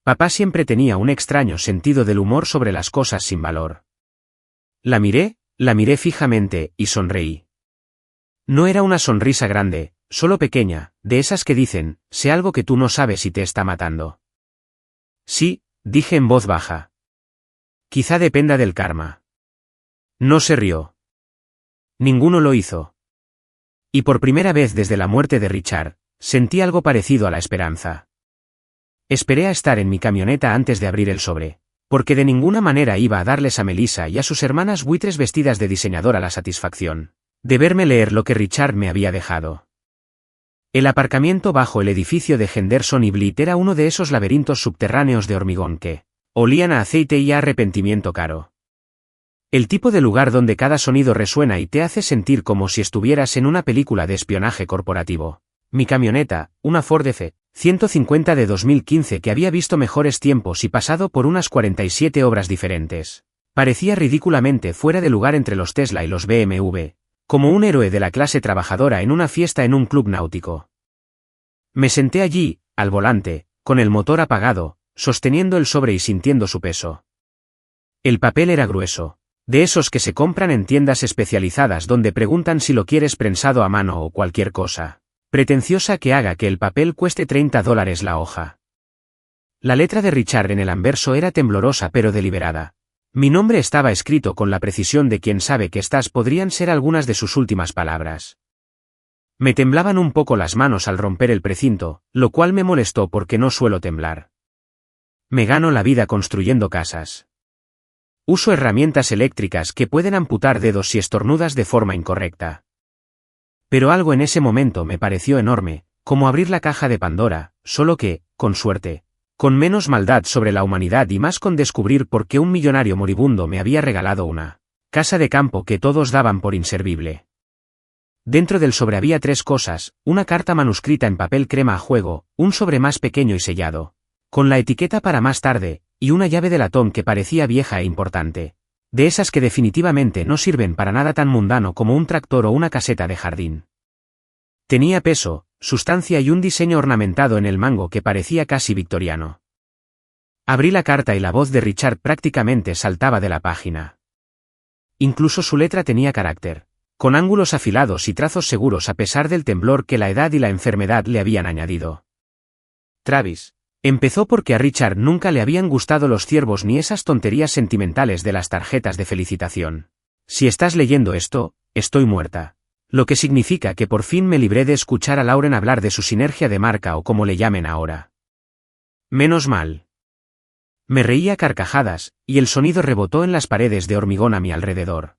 Papá siempre tenía un extraño sentido del humor sobre las cosas sin valor. La miré fijamente, y sonreí. No era una sonrisa grande, solo pequeña, de esas que dicen, sé algo que tú no sabes y te está matando. Sí, dije en voz baja. Quizá dependa del karma. No se rió. Ninguno lo hizo. Y por primera vez desde la muerte de Richard, sentí algo parecido a la esperanza. Esperé a estar en mi camioneta antes de abrir el sobre, Porque de ninguna manera iba a darles a Melissa y a sus hermanas buitres vestidas de diseñadora la satisfacción de verme leer lo que Richard me había dejado. El aparcamiento bajo el edificio de Henderson y Blitt era uno de esos laberintos subterráneos de hormigón que olían a aceite y a arrepentimiento caro. El tipo de lugar donde cada sonido resuena y te hace sentir como si estuvieras en una película de espionaje corporativo. Mi camioneta, una Ford F-150 de 2015 que había visto mejores tiempos y pasado por unas 47 obras diferentes, parecía ridículamente fuera de lugar entre los Tesla y los BMW, como un héroe de la clase trabajadora en una fiesta en un club náutico. Me senté allí, al volante, con el motor apagado, sosteniendo el sobre y sintiendo su peso. El papel era grueso, de esos que se compran en tiendas especializadas donde preguntan si lo quieres prensado a mano o cualquier cosa pretenciosa que haga que el papel cueste $30 la hoja. La letra de Richard en el anverso era temblorosa pero deliberada. Mi nombre estaba escrito con la precisión de quien sabe que estas podrían ser algunas de sus últimas palabras. Me temblaban un poco las manos al romper el precinto, lo cual me molestó porque no suelo temblar. Me gano la vida construyendo casas. Uso herramientas eléctricas que pueden amputar dedos si estornudas de forma incorrecta. Pero algo en ese momento me pareció enorme, como abrir la caja de Pandora, solo que, con suerte, con menos maldad sobre la humanidad y más con descubrir por qué un millonario moribundo me había regalado una casa de campo que todos daban por inservible. Dentro del sobre había 3 cosas: una carta manuscrita en papel crema a juego, un sobre más pequeño y sellado, con la etiqueta para más tarde, y una llave de latón que parecía vieja e importante. De esas que definitivamente no sirven para nada tan mundano como un tractor o una caseta de jardín. Tenía peso, sustancia y un diseño ornamentado en el mango que parecía casi victoriano. Abrí la carta y la voz de Richard prácticamente saltaba de la página. Incluso su letra tenía carácter, con ángulos afilados y trazos seguros a pesar del temblor que la edad y la enfermedad le habían añadido. Travis. Empezó porque a Richard nunca le habían gustado los ciervos ni esas tonterías sentimentales de las tarjetas de felicitación. Si estás leyendo esto, estoy muerta. Lo que significa que por fin me libré de escuchar a Lauren hablar de su sinergia de marca o como le llamen ahora. Menos mal. Me reía a carcajadas, y el sonido rebotó en las paredes de hormigón a mi alrededor.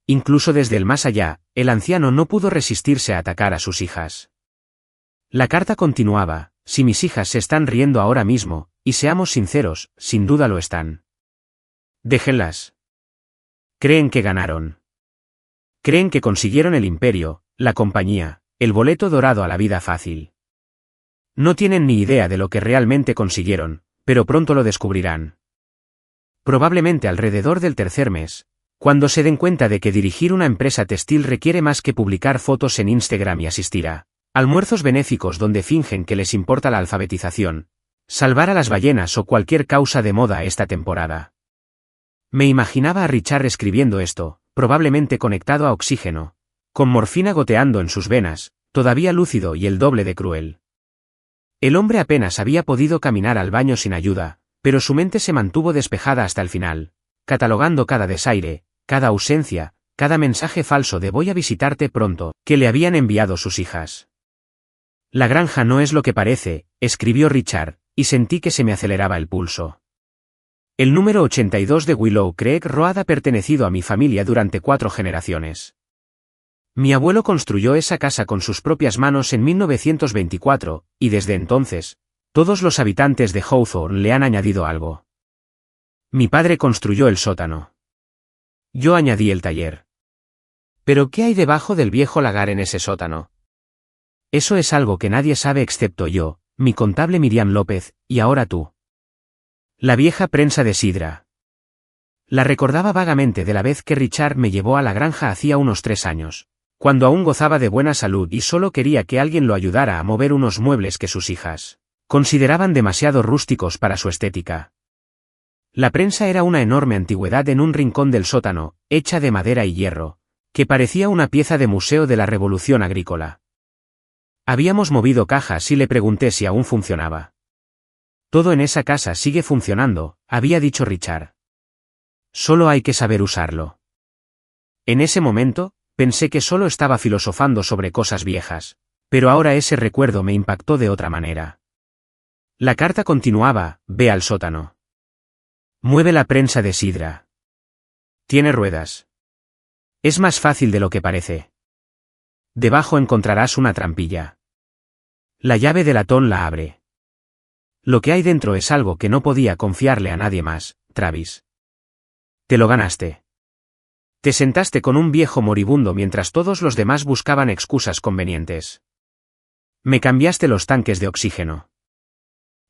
Incluso desde el más allá, el anciano no pudo resistirse a atacar a sus hijas. La carta continuaba: si mis hijas se están riendo ahora mismo, y seamos sinceros, sin duda lo están. Déjenlas. Creen que ganaron. Creen que consiguieron el imperio, la compañía, el boleto dorado a la vida fácil. No tienen ni idea de lo que realmente consiguieron, pero pronto lo descubrirán. Probablemente alrededor del 3er mes, cuando se den cuenta de que dirigir una empresa textil requiere más que publicar fotos en Instagram y asistir a almuerzos benéficos donde fingen que les importa la alfabetización, salvar a las ballenas o cualquier causa de moda esta temporada. Me imaginaba a Richard escribiendo esto, probablemente conectado a oxígeno, con morfina goteando en sus venas, todavía lúcido y el doble de cruel. El hombre apenas había podido caminar al baño sin ayuda, pero su mente se mantuvo despejada hasta el final, catalogando cada desaire, cada ausencia, cada mensaje falso de voy a visitarte pronto, que le habían enviado sus hijas. La granja no es lo que parece, escribió Richard, y sentí que se me aceleraba el pulso. El número 82 de Willow Creek Road ha pertenecido a mi familia durante 4 generaciones. Mi abuelo construyó esa casa con sus propias manos en 1924, y desde entonces, todos los habitantes de Hawthorne le han añadido algo. Mi padre construyó el sótano. Yo añadí el taller. ¿Pero qué hay debajo del viejo lagar en ese sótano? Eso es algo que nadie sabe excepto yo, mi contable Miriam López, y ahora tú. La vieja prensa de sidra. La recordaba vagamente de la vez que Richard me llevó a la granja hacía unos 3 años, cuando aún gozaba de buena salud y solo quería que alguien lo ayudara a mover unos muebles que sus hijas consideraban demasiado rústicos para su estética. La prensa era una enorme antigüedad en un rincón del sótano, hecha de madera y hierro, que parecía una pieza de museo de la Revolución Agrícola. Habíamos movido cajas y le pregunté si aún funcionaba. Todo en esa casa sigue funcionando, había dicho Richard. Solo hay que saber usarlo. En ese momento, pensé que solo estaba filosofando sobre cosas viejas, pero ahora ese recuerdo me impactó de otra manera. La carta continuaba: ve al sótano. Mueve la prensa de sidra. Tiene ruedas. Es más fácil de lo que parece. Debajo encontrarás una trampilla. La llave de latón la abre. Lo que hay dentro es algo que no podía confiarle a nadie más, Travis. Te lo ganaste. Te sentaste con un viejo moribundo mientras todos los demás buscaban excusas convenientes. Me cambiaste los tanques de oxígeno.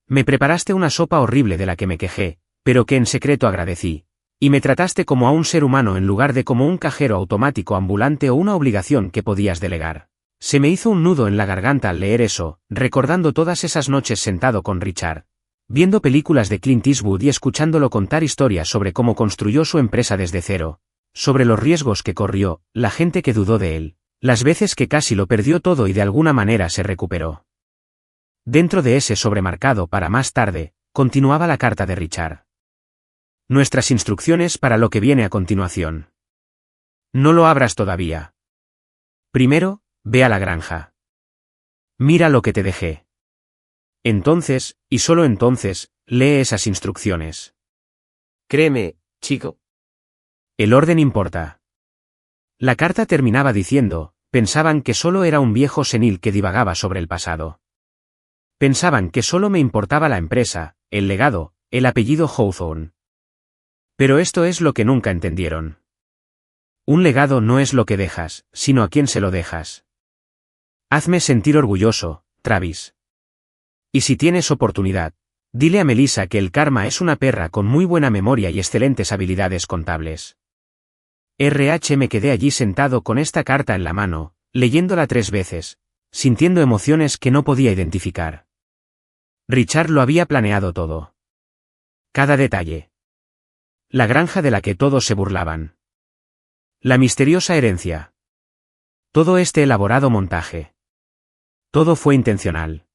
Me preparaste una sopa horrible de la que me quejé, pero que en secreto agradecí, y me trataste como a un ser humano en lugar de como un cajero automático ambulante o una obligación que podías delegar. Se me hizo un nudo en la garganta al leer eso, recordando todas esas noches sentado con Richard, viendo películas de Clint Eastwood y escuchándolo contar historias sobre cómo construyó su empresa desde cero, sobre los riesgos que corrió, la gente que dudó de él, las veces que casi lo perdió todo y de alguna manera se recuperó. Dentro de ese sobremarcado para más tarde, continuaba la carta de Richard. Nuestras instrucciones para lo que viene a continuación. No lo abras todavía. Primero, ve a la granja. Mira lo que te dejé. Entonces, y solo entonces, lee esas instrucciones. Créeme, chico. El orden importa. La carta terminaba diciendo, pensaban que solo era un viejo senil que divagaba sobre el pasado. Pensaban que solo me importaba la empresa, el legado, el apellido Hawthorne. Pero esto es lo que nunca entendieron. Un legado no es lo que dejas, sino a quién se lo dejas. Hazme sentir orgulloso, Travis. Y si tienes oportunidad, dile a Melissa que el karma es una perra con muy buena memoria y excelentes habilidades contables. Me quedé allí sentado con esta carta en la mano, leyéndola 3 veces, sintiendo emociones que no podía identificar. Richard lo había planeado todo. Cada detalle. La granja de la que todos se burlaban. La misteriosa herencia. Todo este elaborado montaje. Todo fue intencional.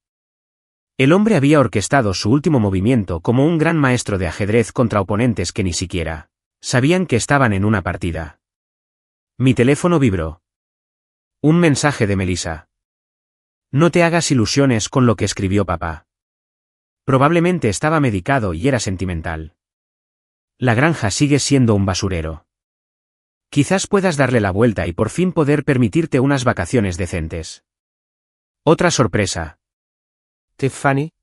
El hombre había orquestado su último movimiento como un gran maestro de ajedrez contra oponentes que ni siquiera sabían que estaban en una partida. Mi teléfono vibró. Un mensaje de Melissa. No te hagas ilusiones con lo que escribió papá. Probablemente estaba medicado y era sentimental. La granja sigue siendo un basurero. Quizás puedas darle la vuelta y por fin poder permitirte unas vacaciones decentes. Otra sorpresa. Tiffany.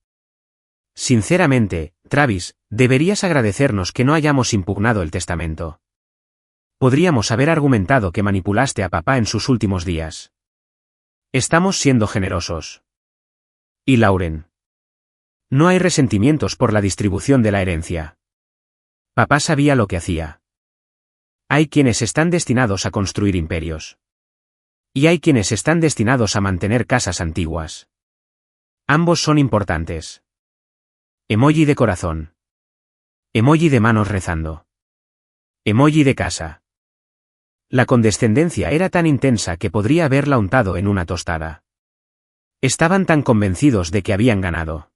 Sinceramente, Travis, deberías agradecernos que no hayamos impugnado el testamento. Podríamos haber argumentado que manipulaste a papá en sus últimos días. Estamos siendo generosos. Y Lauren. No hay resentimientos por la distribución de la herencia. Papá sabía lo que hacía. Hay quienes están destinados a construir imperios. Y hay quienes están destinados a mantener casas antiguas. Ambos son importantes. Emoji de corazón. Emoji de manos rezando. Emoji de casa. La condescendencia era tan intensa que podría haberla untado en una tostada. Estaban tan convencidos de que habían ganado.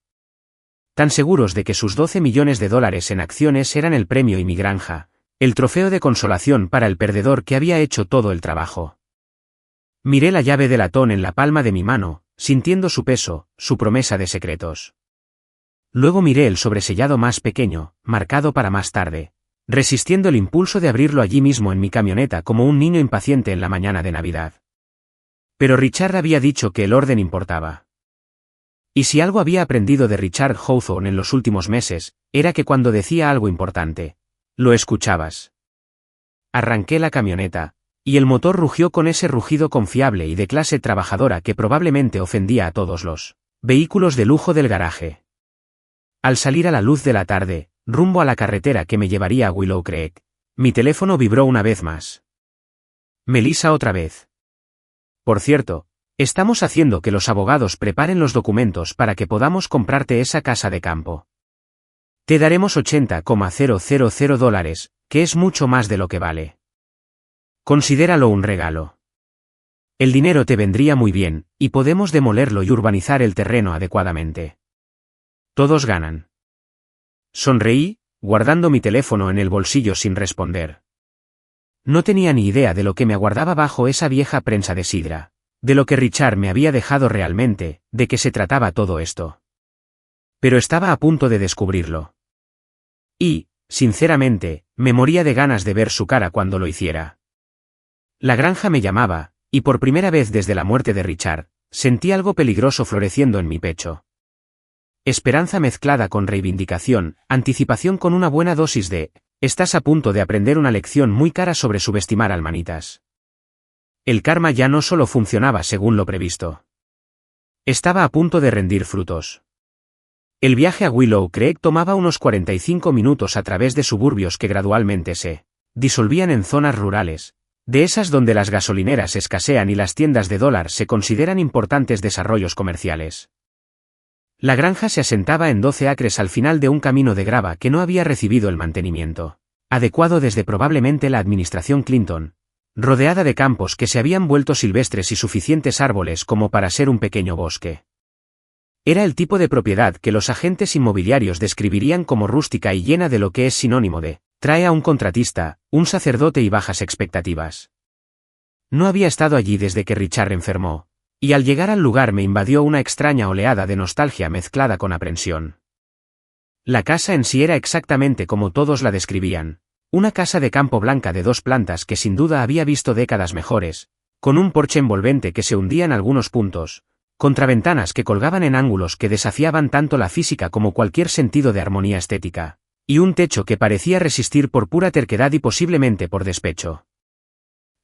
Tan seguros de que sus $12 millones en acciones eran el premio y mi granja, el trofeo de consolación para el perdedor que había hecho todo el trabajo. Miré la llave de latón en la palma de mi mano, sintiendo su peso, su promesa de secretos. Luego miré el sobresellado más pequeño, marcado para más tarde, resistiendo el impulso de abrirlo allí mismo en mi camioneta como un niño impaciente en la mañana de Navidad. Pero Richard había dicho que el orden importaba. Y si algo había aprendido de Richard Hawthorne en los últimos meses, era que cuando decía algo importante, lo escuchabas. Arranqué la camioneta, y el motor rugió con ese rugido confiable y de clase trabajadora que probablemente ofendía a todos los vehículos de lujo del garaje. Al salir a la luz de la tarde, rumbo a la carretera que me llevaría a Willow Creek, mi teléfono vibró una vez más. Melissa otra vez. Por cierto, estamos haciendo que los abogados preparen los documentos para que podamos comprarte esa casa de campo. Te daremos $80,000, que es mucho más de lo que vale. Considéralo un regalo. El dinero te vendría muy bien, y podemos demolerlo y urbanizar el terreno adecuadamente. Todos ganan. Sonreí, guardando mi teléfono en el bolsillo sin responder. No tenía ni idea de lo que me aguardaba bajo esa vieja prensa de sidra, de lo que Richard me había dejado realmente, de qué se trataba todo esto. Pero estaba a punto de descubrirlo. Y, Sinceramente, me moría de ganas de ver su cara cuando lo hiciera. La granja me llamaba, y por primera vez desde la muerte de Richard, sentí algo peligroso floreciendo en mi pecho. Esperanza mezclada con reivindicación, anticipación con una buena dosis de, estás a punto de aprender una lección muy cara sobre subestimar al manitas. El karma ya no solo funcionaba según lo previsto. Estaba a punto de rendir frutos. El viaje a Willow Creek tomaba unos 45 minutos a través de suburbios que gradualmente se disolvían en zonas rurales, de esas donde las gasolineras escasean y las tiendas de dólar se consideran importantes desarrollos comerciales. La granja se asentaba en 12 acres al final de un camino de grava que no había recibido el mantenimiento adecuado desde probablemente la administración Clinton, rodeada de campos que se habían vuelto silvestres y suficientes árboles como para ser un pequeño bosque. Era el tipo de propiedad que los agentes inmobiliarios describirían como rústica y llena de lo que es sinónimo de, trae a un contratista, un sacerdote y bajas expectativas. No había estado allí desde que Richard enfermó, y al llegar al lugar me invadió una extraña oleada de nostalgia mezclada con aprensión. La casa en sí era exactamente como todos la describían, una casa de campo blanca de 2 plantas que sin duda había visto décadas mejores, con un porche envolvente que se hundía en algunos puntos, contraventanas que colgaban en ángulos que desafiaban tanto la física como cualquier sentido de armonía estética, y un techo que parecía resistir por pura terquedad y posiblemente por despecho.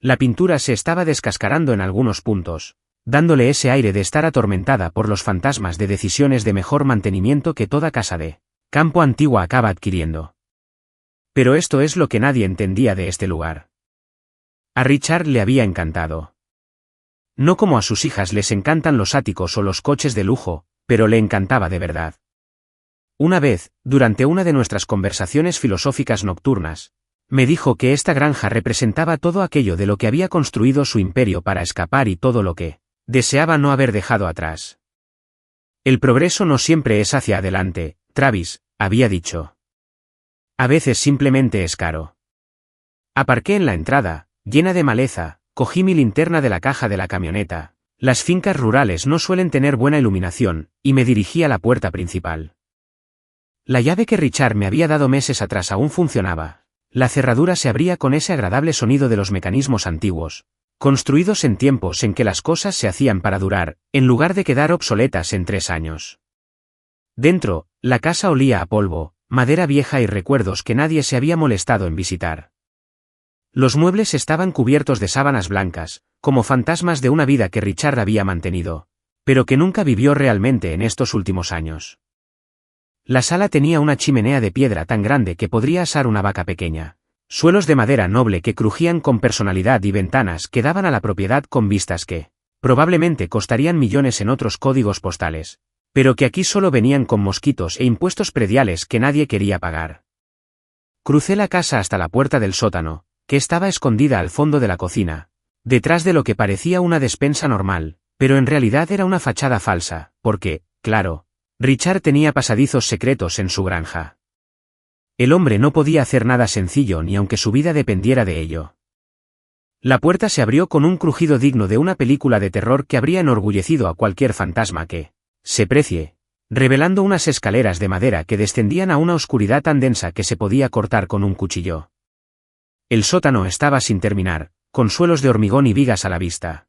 La pintura se estaba descascarando en algunos puntos, dándole ese aire de estar atormentada por los fantasmas de decisiones de mejor mantenimiento que toda casa de campo antigua acaba adquiriendo. Pero esto es lo que nadie entendía de este lugar. A Richard le había encantado. No como a sus hijas les encantan los áticos o los coches de lujo, pero le encantaba de verdad. Una vez, durante una de nuestras conversaciones filosóficas nocturnas, me dijo que esta granja representaba todo aquello de lo que había construido su imperio para escapar y todo lo que deseaba no haber dejado atrás. El progreso no siempre es hacia adelante, Travis, había dicho. A veces simplemente es caro. Aparqué en la entrada, llena de maleza, cogí mi linterna de la caja de la camioneta. Las fincas rurales no suelen tener buena iluminación, y me dirigí a la puerta principal. La llave que Richard me había dado meses atrás aún funcionaba. La cerradura se abría con ese agradable sonido de los mecanismos antiguos, construidos en tiempos en que las cosas se hacían para durar, en lugar de quedar obsoletas en 3 años. Dentro, la casa olía a polvo, madera vieja y recuerdos que nadie se había molestado en visitar. Los muebles estaban cubiertos de sábanas blancas, como fantasmas de una vida que Richard había mantenido, pero que nunca vivió realmente en estos últimos años. La sala tenía una chimenea de piedra tan grande que podría asar una vaca pequeña, suelos de madera noble que crujían con personalidad y ventanas que daban a la propiedad con vistas que, probablemente costarían millones en otros códigos postales, pero que aquí solo venían con mosquitos e impuestos prediales que nadie quería pagar. Crucé la casa hasta la puerta del sótano, que estaba escondida al fondo de la cocina, detrás de lo que parecía una despensa normal, pero en realidad era una fachada falsa, porque, claro, Richard tenía pasadizos secretos en su granja. El hombre no podía hacer nada sencillo ni aunque su vida dependiera de ello. La puerta se abrió con un crujido digno de una película de terror que habría enorgullecido a cualquier fantasma que se precie, revelando unas escaleras de madera que descendían a una oscuridad tan densa que se podía cortar con un cuchillo. El sótano estaba sin terminar, con suelos de hormigón y vigas a la vista.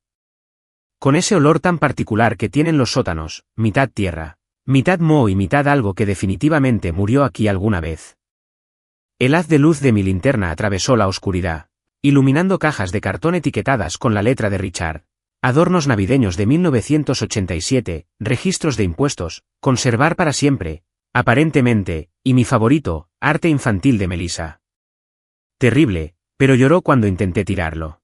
Con ese olor tan particular que tienen los sótanos, mitad tierra, mitad moho y mitad algo que definitivamente murió aquí alguna vez. El haz de luz de mi linterna atravesó la oscuridad, iluminando cajas de cartón etiquetadas con la letra de Richard, adornos navideños de 1987, registros de impuestos, conservar para siempre, aparentemente, y mi favorito, arte infantil de Melissa. Terrible, pero lloró cuando intenté tirarlo.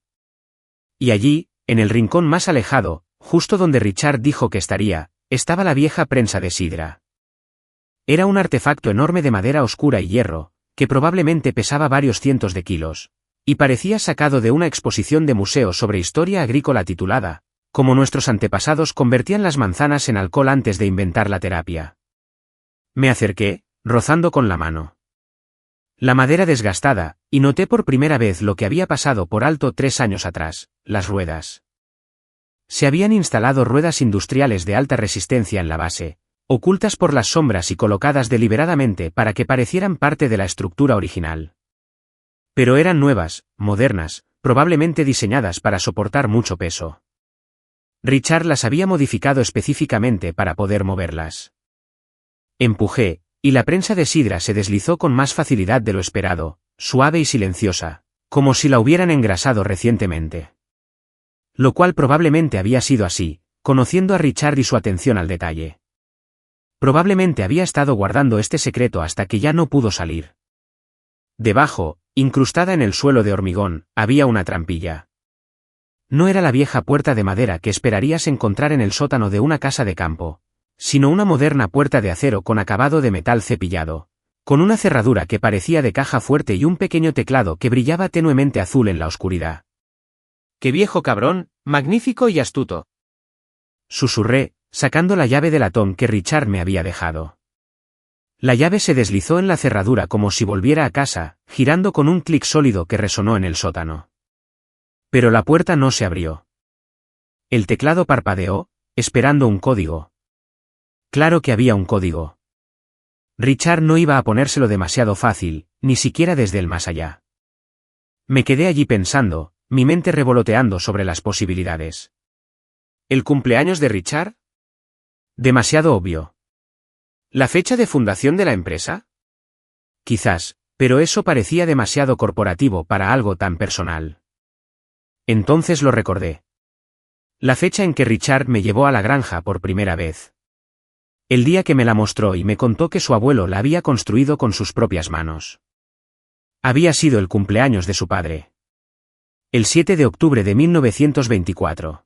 Y allí, en el rincón más alejado, justo donde Richard dijo que estaría, estaba la vieja prensa de sidra. Era un artefacto enorme de madera oscura y hierro, que probablemente pesaba varios cientos de kilos, y parecía sacado de una exposición de museo sobre historia agrícola titulada, como nuestros antepasados convertían las manzanas en alcohol antes de inventar la terapia. Me acerqué, rozando con la mano la madera desgastada, y noté por primera vez lo que había pasado por alto 3 años atrás, las ruedas. Se habían instalado ruedas industriales de alta resistencia en la base, ocultas por las sombras y colocadas deliberadamente para que parecieran parte de la estructura original. Pero eran nuevas, modernas, probablemente diseñadas para soportar mucho peso. Richard las había modificado específicamente para poder moverlas. Empujé, y la prensa de sidra se deslizó con más facilidad de lo esperado, suave y silenciosa, como si la hubieran engrasado recientemente. Lo cual probablemente había sido así, conociendo a Richard y su atención al detalle. Probablemente había estado guardando este secreto hasta que ya no pudo salir. Debajo, incrustada en el suelo de hormigón, había una trampilla. No era la vieja puerta de madera que esperarías encontrar en el sótano de una casa de campo, sino una moderna puerta de acero con acabado de metal cepillado, con una cerradura que parecía de caja fuerte y un pequeño teclado que brillaba tenuemente azul en la oscuridad. ¡Qué viejo cabrón, magnífico y astuto! Susurré, sacando la llave de latón que Richard me había dejado. La llave se deslizó en la cerradura como si volviera a casa, girando con un clic sólido que resonó en el sótano. Pero la puerta no se abrió. El teclado parpadeó, esperando un código. Claro que había un código. Richard no iba a ponérselo demasiado fácil, ni siquiera desde el más allá. Me quedé allí pensando, mi mente revoloteando sobre las posibilidades. ¿El cumpleaños de Richard? Demasiado obvio. ¿La fecha de fundación de la empresa? Quizás, pero eso parecía demasiado corporativo para algo tan personal. Entonces lo recordé. La fecha en que Richard me llevó a la granja por primera vez. El día que me la mostró y me contó que su abuelo la había construido con sus propias manos. Había sido el cumpleaños de su padre. El 7 de octubre de 1924.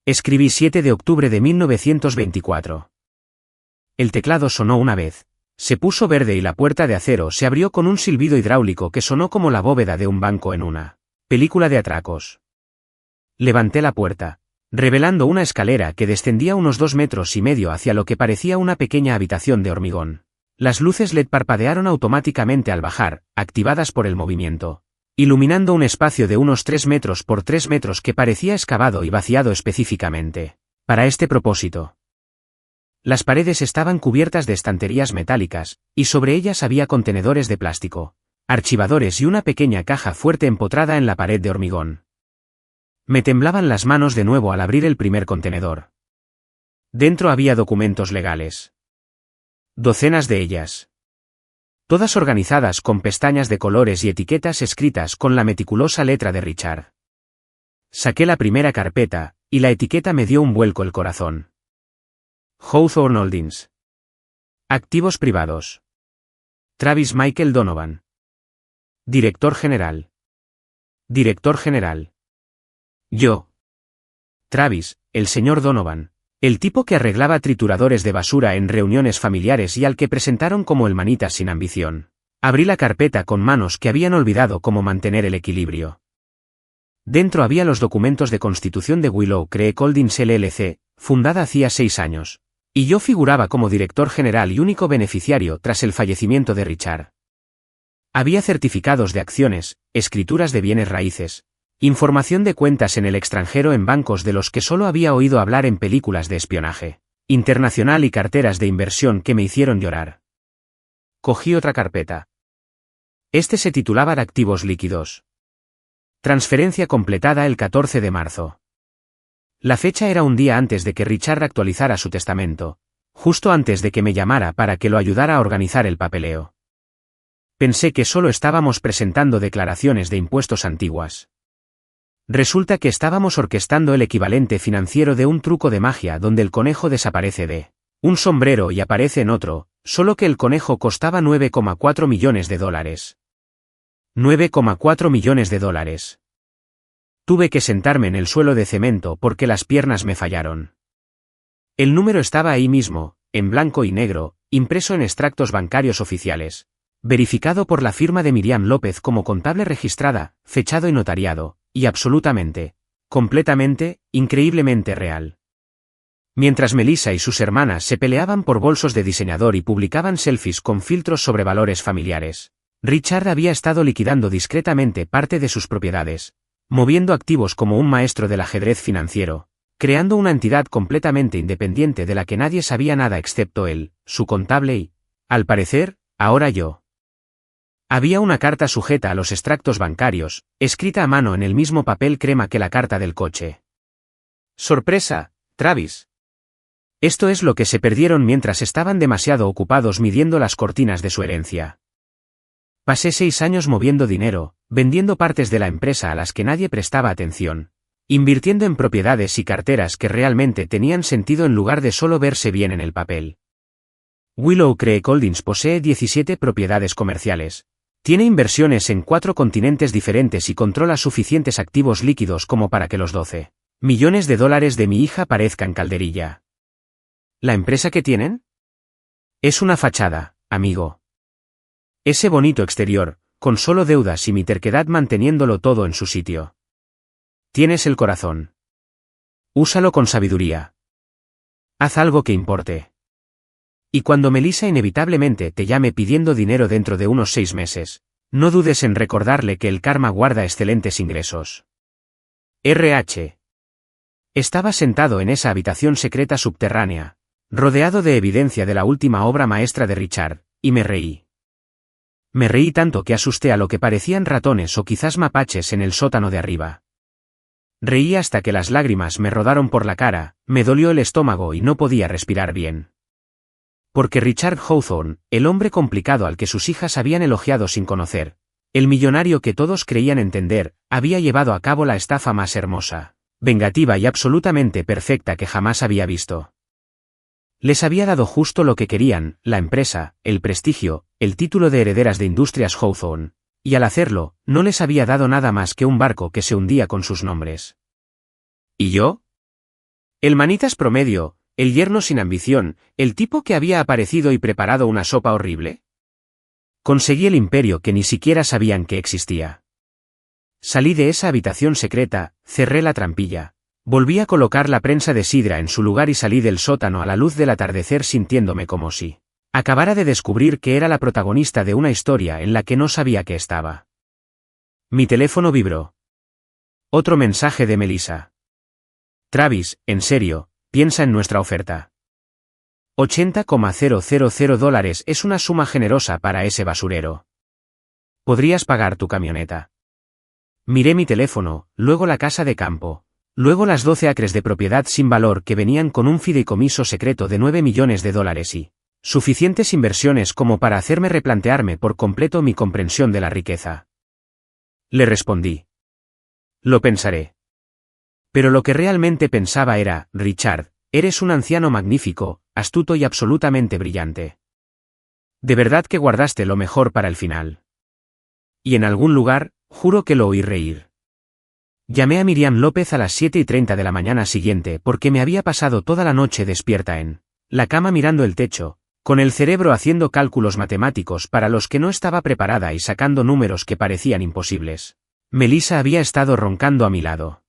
Escribí 7 de octubre de 1924. El teclado sonó una vez. Se puso verde y la puerta de acero se abrió con un silbido hidráulico que sonó como la bóveda de un banco en una película de atracos. Levanté la puerta, revelando una escalera que descendía unos 2,5 metros hacia lo que parecía una pequeña habitación de hormigón. Las luces LED parpadearon automáticamente al bajar, activadas por el movimiento, iluminando un espacio de unos 3 metros por 3 metros que parecía excavado y vaciado específicamente para este propósito. Las paredes estaban cubiertas de estanterías metálicas, y sobre ellas había contenedores de plástico, archivadores y una pequeña caja fuerte empotrada en la pared de hormigón. Me temblaban las manos de nuevo al abrir el primer contenedor. Dentro había documentos legales. Docenas de ellas. Todas organizadas con pestañas de colores y etiquetas escritas con la meticulosa letra de Richard. Saqué la primera carpeta, y la etiqueta me dio un vuelco el corazón. Hawthorne Holdings. Activos privados. Travis Michael Donovan. Director general. Director general. Yo. Travis, el señor Donovan, el tipo que arreglaba trituradores de basura en reuniones familiares y al que presentaron como el manitas sin ambición. Abrí la carpeta con manos que habían olvidado cómo mantener el equilibrio. Dentro había los documentos de constitución de Willow Creek Holdings LLC, fundada hacía 6 años. Y yo figuraba como director general y único beneficiario tras el fallecimiento de Richard. Había certificados de acciones, escrituras de bienes raíces, información de cuentas en el extranjero en bancos de los que solo había oído hablar en películas de espionaje internacional y carteras de inversión que me hicieron llorar. Cogí otra carpeta. Este se titulaba de activos líquidos. Transferencia completada el 14 de marzo. La fecha era un día antes de que Richard actualizara su testamento, justo antes de que me llamara para que lo ayudara a organizar el papeleo. Pensé que solo estábamos presentando declaraciones de impuestos antiguas. Resulta que estábamos orquestando el equivalente financiero de un truco de magia donde el conejo desaparece de un sombrero y aparece en otro, solo que el conejo costaba $9,4 millones. $9,4 millones. Tuve que sentarme en el suelo de cemento porque las piernas me fallaron. El número estaba ahí mismo, en blanco y negro, impreso en extractos bancarios oficiales, verificado por la firma de Miriam López como contable registrada, fechado y notariado, y absolutamente, completamente, increíblemente real. Mientras Melissa y sus hermanas se peleaban por bolsos de diseñador y publicaban selfies con filtros sobre valores familiares, Richard había estado liquidando discretamente parte de sus propiedades, moviendo activos como un maestro del ajedrez financiero, creando una entidad completamente independiente de la que nadie sabía nada excepto él, su contable y, al parecer, ahora yo. Había una carta sujeta a los extractos bancarios, escrita a mano en el mismo papel crema que la carta del coche. Sorpresa, Travis. Esto es lo que se perdieron mientras estaban demasiado ocupados midiendo las cortinas de su herencia. Pasé 6 años moviendo dinero, vendiendo partes de la empresa a las que nadie prestaba atención, invirtiendo en propiedades y carteras que realmente tenían sentido en lugar de solo verse bien en el papel. Willow Creek Holdings posee 17 propiedades comerciales. Tiene inversiones en 4 continentes diferentes y controla suficientes activos líquidos como para que los 12 millones de dólares de mi hija parezcan calderilla. ¿La empresa que tienen? Es una fachada, amigo. Ese bonito exterior, con solo deudas y mi terquedad manteniéndolo todo en su sitio. Tienes el corazón. Úsalo con sabiduría. Haz algo que importe. Y cuando Melissa inevitablemente te llame pidiendo dinero dentro de unos 6 meses, no dudes en recordarle que el karma guarda excelentes ingresos. RH. Estaba sentado en esa habitación secreta subterránea, rodeado de evidencia de la última obra maestra de Richard, y me reí. Me reí tanto que asusté a lo que parecían ratones o quizás mapaches en el sótano de arriba. Reí hasta que las lágrimas me rodaron por la cara, me dolió el estómago y no podía respirar bien. Porque Richard Hawthorne, el hombre complicado al que sus hijas habían elogiado sin conocer, el millonario que todos creían entender, había llevado a cabo la estafa más hermosa, vengativa y absolutamente perfecta que jamás había visto. Les había dado justo lo que querían, la empresa, el prestigio, el título de herederas de Industrias Hawthorne, y al hacerlo, no les había dado nada más que un barco que se hundía con sus nombres. ¿Y yo? El manitas promedio, el yerno sin ambición, el tipo que había aparecido y preparado una sopa horrible. Conseguí el imperio que ni siquiera sabían que existía. Salí de esa habitación secreta, cerré la trampilla, volví a colocar la prensa de sidra en su lugar y salí del sótano a la luz del atardecer sintiéndome como si acabara de descubrir que era la protagonista de una historia en la que no sabía que estaba. Mi teléfono vibró. Otro mensaje de Melissa. Travis, en serio, piensa en nuestra oferta. $80,000 es una suma generosa para ese basurero. ¿Podrías pagar tu camioneta? Miré mi teléfono, luego la casa de campo, luego las 12 acres de propiedad sin valor que venían con un fideicomiso secreto de $9 millones y suficientes inversiones como para hacerme replantearme por completo mi comprensión de la riqueza. Le respondí. Lo pensaré. Pero lo que realmente pensaba era, Richard, eres un anciano magnífico, astuto y absolutamente brillante. De verdad que guardaste lo mejor para el final. Y en algún lugar, juro que lo oí reír. Llamé a Miriam López a las 7:30 de la mañana siguiente porque me había pasado toda la noche despierta en la cama mirando el techo, con el cerebro haciendo cálculos matemáticos para los que no estaba preparada y sacando números que parecían imposibles. Melissa había estado roncando a mi lado.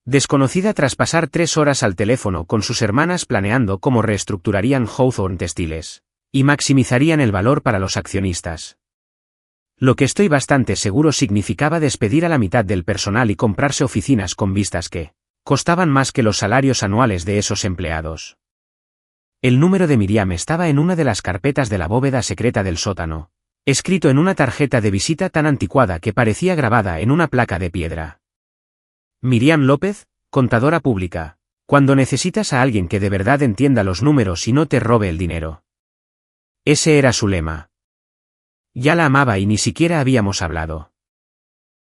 Desconocida tras pasar 3 horas al teléfono con sus hermanas planeando cómo reestructurarían Hawthorne Textiles y maximizarían el valor para los accionistas. Lo que estoy bastante seguro significaba despedir a la mitad del personal y comprarse oficinas con vistas que costaban más que los salarios anuales de esos empleados. El número de Miriam estaba en una de las carpetas de la bóveda secreta del sótano, escrito en una tarjeta de visita tan anticuada que parecía grabada en una placa de piedra. Miriam López, contadora pública, cuando necesitas a alguien que de verdad entienda los números y no te robe el dinero. Ese era su lema. Ya la amaba y ni siquiera habíamos hablado.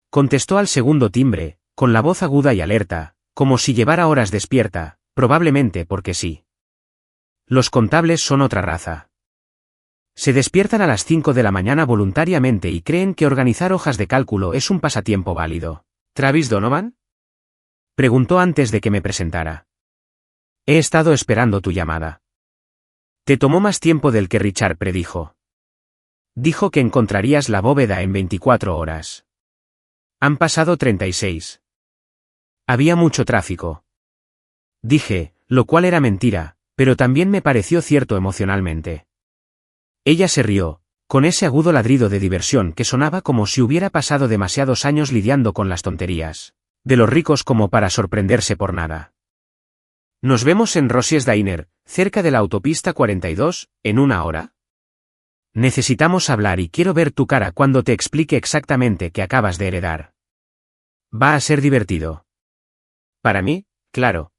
Contestó al segundo timbre, con la voz aguda y alerta, como si llevara horas despierta, probablemente porque sí. Los contables son otra raza. Se despiertan a las 5 de la mañana voluntariamente y creen que organizar hojas de cálculo es un pasatiempo válido. ¿Travis Donovan? Preguntó antes de que me presentara. He estado esperando tu llamada. Te tomó más tiempo del que Richard predijo. Dijo que encontrarías la bóveda en 24 horas. Han pasado 36. Había mucho tráfico. Dije, lo cual era mentira, pero también me pareció cierto emocionalmente. Ella se rió, con ese agudo ladrido de diversión que sonaba como si hubiera pasado demasiados años lidiando con las tonterías de los ricos como para sorprenderse por nada. Nos vemos en Rosie's Diner, cerca de la autopista 42, en 1 hora. Necesitamos hablar y quiero ver tu cara cuando te explique exactamente qué acabas de heredar. Va a ser divertido. Para mí, claro.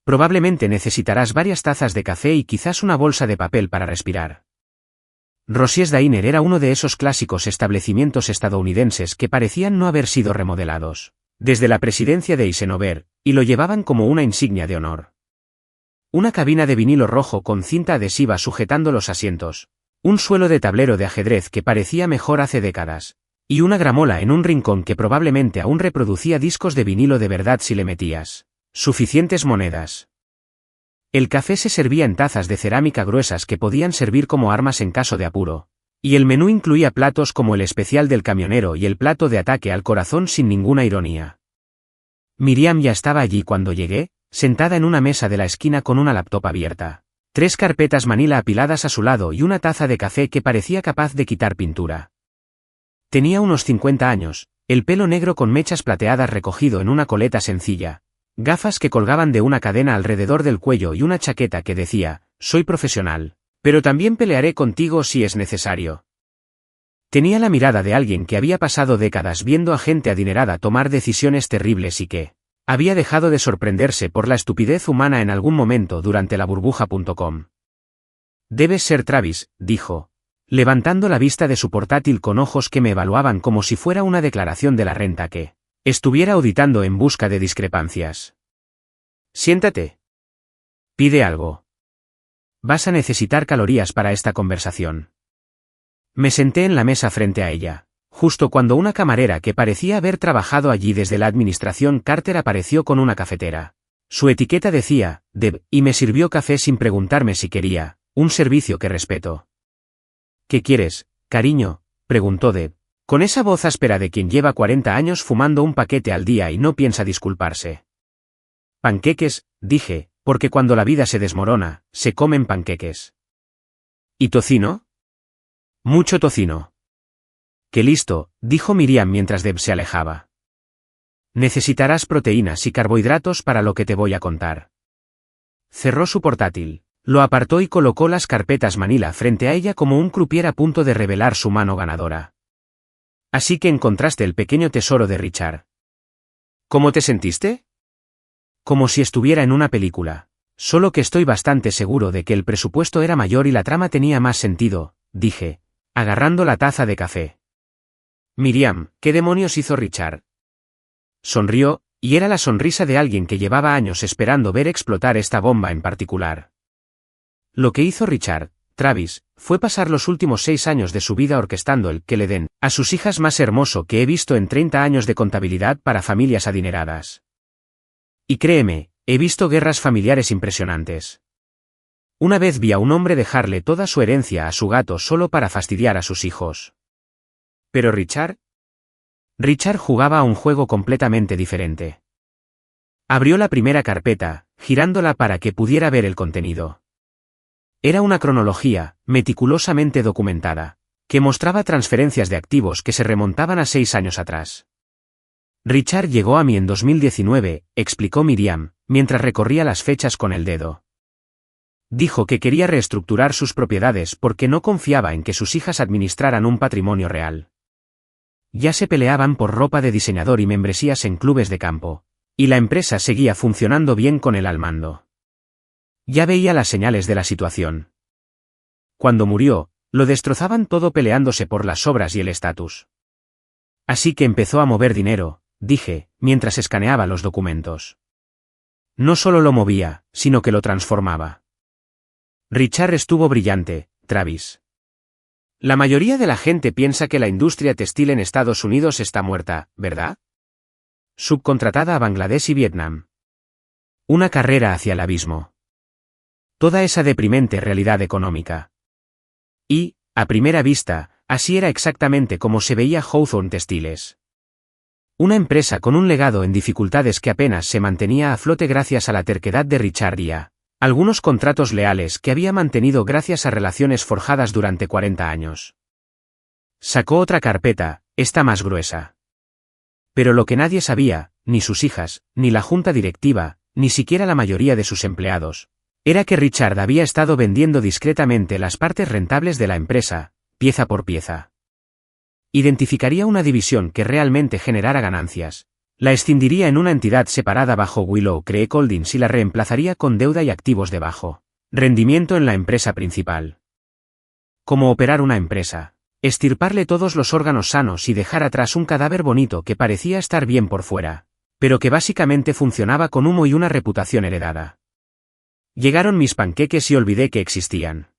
Probablemente necesitarás varias tazas de café y quizás una bolsa de papel para respirar. Rosie's Diner era uno de esos clásicos establecimientos estadounidenses que parecían no haber sido remodelados desde la presidencia de Eisenhower, y lo llevaban como una insignia de honor. Una cabina de vinilo rojo con cinta adhesiva sujetando los asientos, un suelo de tablero de ajedrez que parecía mejor hace décadas, y una gramola en un rincón que probablemente aún reproducía discos de vinilo de verdad si le metías suficientes monedas. El café se servía en tazas de cerámica gruesas que podían servir como armas en caso de apuro, y el menú incluía platos como el especial del camionero y el plato de ataque al corazón sin ninguna ironía. Miriam ya estaba allí cuando llegué, sentada en una mesa de la esquina con una laptop abierta, 3 carpetas manila apiladas a su lado y una taza de café que parecía capaz de quitar pintura. Tenía unos 50 años, el pelo negro con mechas plateadas recogido en una coleta sencilla, gafas que colgaban de una cadena alrededor del cuello y una chaqueta que decía, «Soy profesional, pero también pelearé contigo si es necesario». Tenía la mirada de alguien que había pasado décadas viendo a gente adinerada tomar decisiones terribles y que había dejado de sorprenderse por la estupidez humana en algún momento durante la burbuja.com. «Debes ser Travis», dijo, levantando la vista de su portátil con ojos que me evaluaban como si fuera una declaración de la renta que estuviera auditando en busca de discrepancias. «Siéntate. Pide algo. Vas a necesitar calorías para esta conversación». Me senté en la mesa frente a ella, justo cuando una camarera que parecía haber trabajado allí desde la administración Carter apareció con una cafetera. Su etiqueta decía, Deb, y me sirvió café sin preguntarme si quería, un servicio que respeto. «¿Qué quieres, cariño?», preguntó Deb, con esa voz áspera de quien lleva 40 años fumando un paquete al día y no piensa disculparse. «Panqueques», dije, porque cuando la vida se desmorona, se comen panqueques. «¿Y tocino?». «Mucho tocino». «Qué listo», dijo Miriam mientras Deb se alejaba. «Necesitarás proteínas y carbohidratos para lo que te voy a contar». Cerró su portátil, lo apartó y colocó las carpetas manila frente a ella como un croupier a punto de revelar su mano ganadora. «Así que encontraste el pequeño tesoro de Richard. ¿Cómo te sentiste?». «Como si estuviera en una película. Solo que estoy bastante seguro de que el presupuesto era mayor y la trama tenía más sentido», dije, agarrando la taza de café. «Miriam, ¿qué demonios hizo Richard?». Sonrió, y era la sonrisa de alguien que llevaba años esperando ver explotar esta bomba en particular. «Lo que hizo Richard, Travis, fue pasar los últimos 6 años de su vida orquestando el que le den a sus hijas más hermoso que he visto en 30 años de contabilidad para familias adineradas. Y créeme, he visto guerras familiares impresionantes. Una vez vi a un hombre dejarle toda su herencia a su gato solo para fastidiar a sus hijos. Pero Richard jugaba a un juego completamente diferente. Abrió la primera carpeta, girándola para que pudiera ver el contenido. Era una cronología, meticulosamente documentada, que mostraba transferencias de activos que se remontaban a 6 años atrás. «Richard llegó a mí en 2019», explicó Miriam, mientras recorría las fechas con el dedo. Dijo que quería reestructurar sus propiedades porque no confiaba en que sus hijas administraran un patrimonio real. Ya se peleaban por ropa de diseñador y membresías en clubes de campo, y la empresa seguía funcionando bien con él al mando. Ya veía las señales de la situación. Cuando murió, lo destrozaban todo peleándose por las obras y el estatus. Así que empezó a mover dinero, dije, mientras escaneaba los documentos. No solo lo movía, sino que lo transformaba. Richard estuvo brillante, Travis. La mayoría de la gente piensa que la industria textil en Estados Unidos está muerta, ¿verdad? Subcontratada a Bangladesh y Vietnam. Una carrera hacia el abismo. Toda esa deprimente realidad económica. Y, a primera vista, así era exactamente como se veía Hawthorne Textiles. Una empresa con un legado en dificultades que apenas se mantenía a flote gracias a la terquedad de Richard y a algunos contratos leales que había mantenido gracias a relaciones forjadas durante 40 años. Sacó otra carpeta, esta más gruesa. Pero lo que nadie sabía, ni sus hijas, ni la junta directiva, ni siquiera la mayoría de sus empleados, era que Richard había estado vendiendo discretamente las partes rentables de la empresa, pieza por pieza. Identificaría una división que realmente generara ganancias, la escindiría en una entidad separada bajo Willow Creek Holdings y la reemplazaría con deuda y activos de bajo rendimiento en la empresa principal. Como operar una empresa. Estirparle todos los órganos sanos y dejar atrás un cadáver bonito que parecía estar bien por fuera, pero que básicamente funcionaba con humo y una reputación heredada. Llegaron mis panqueques y olvidé que existían.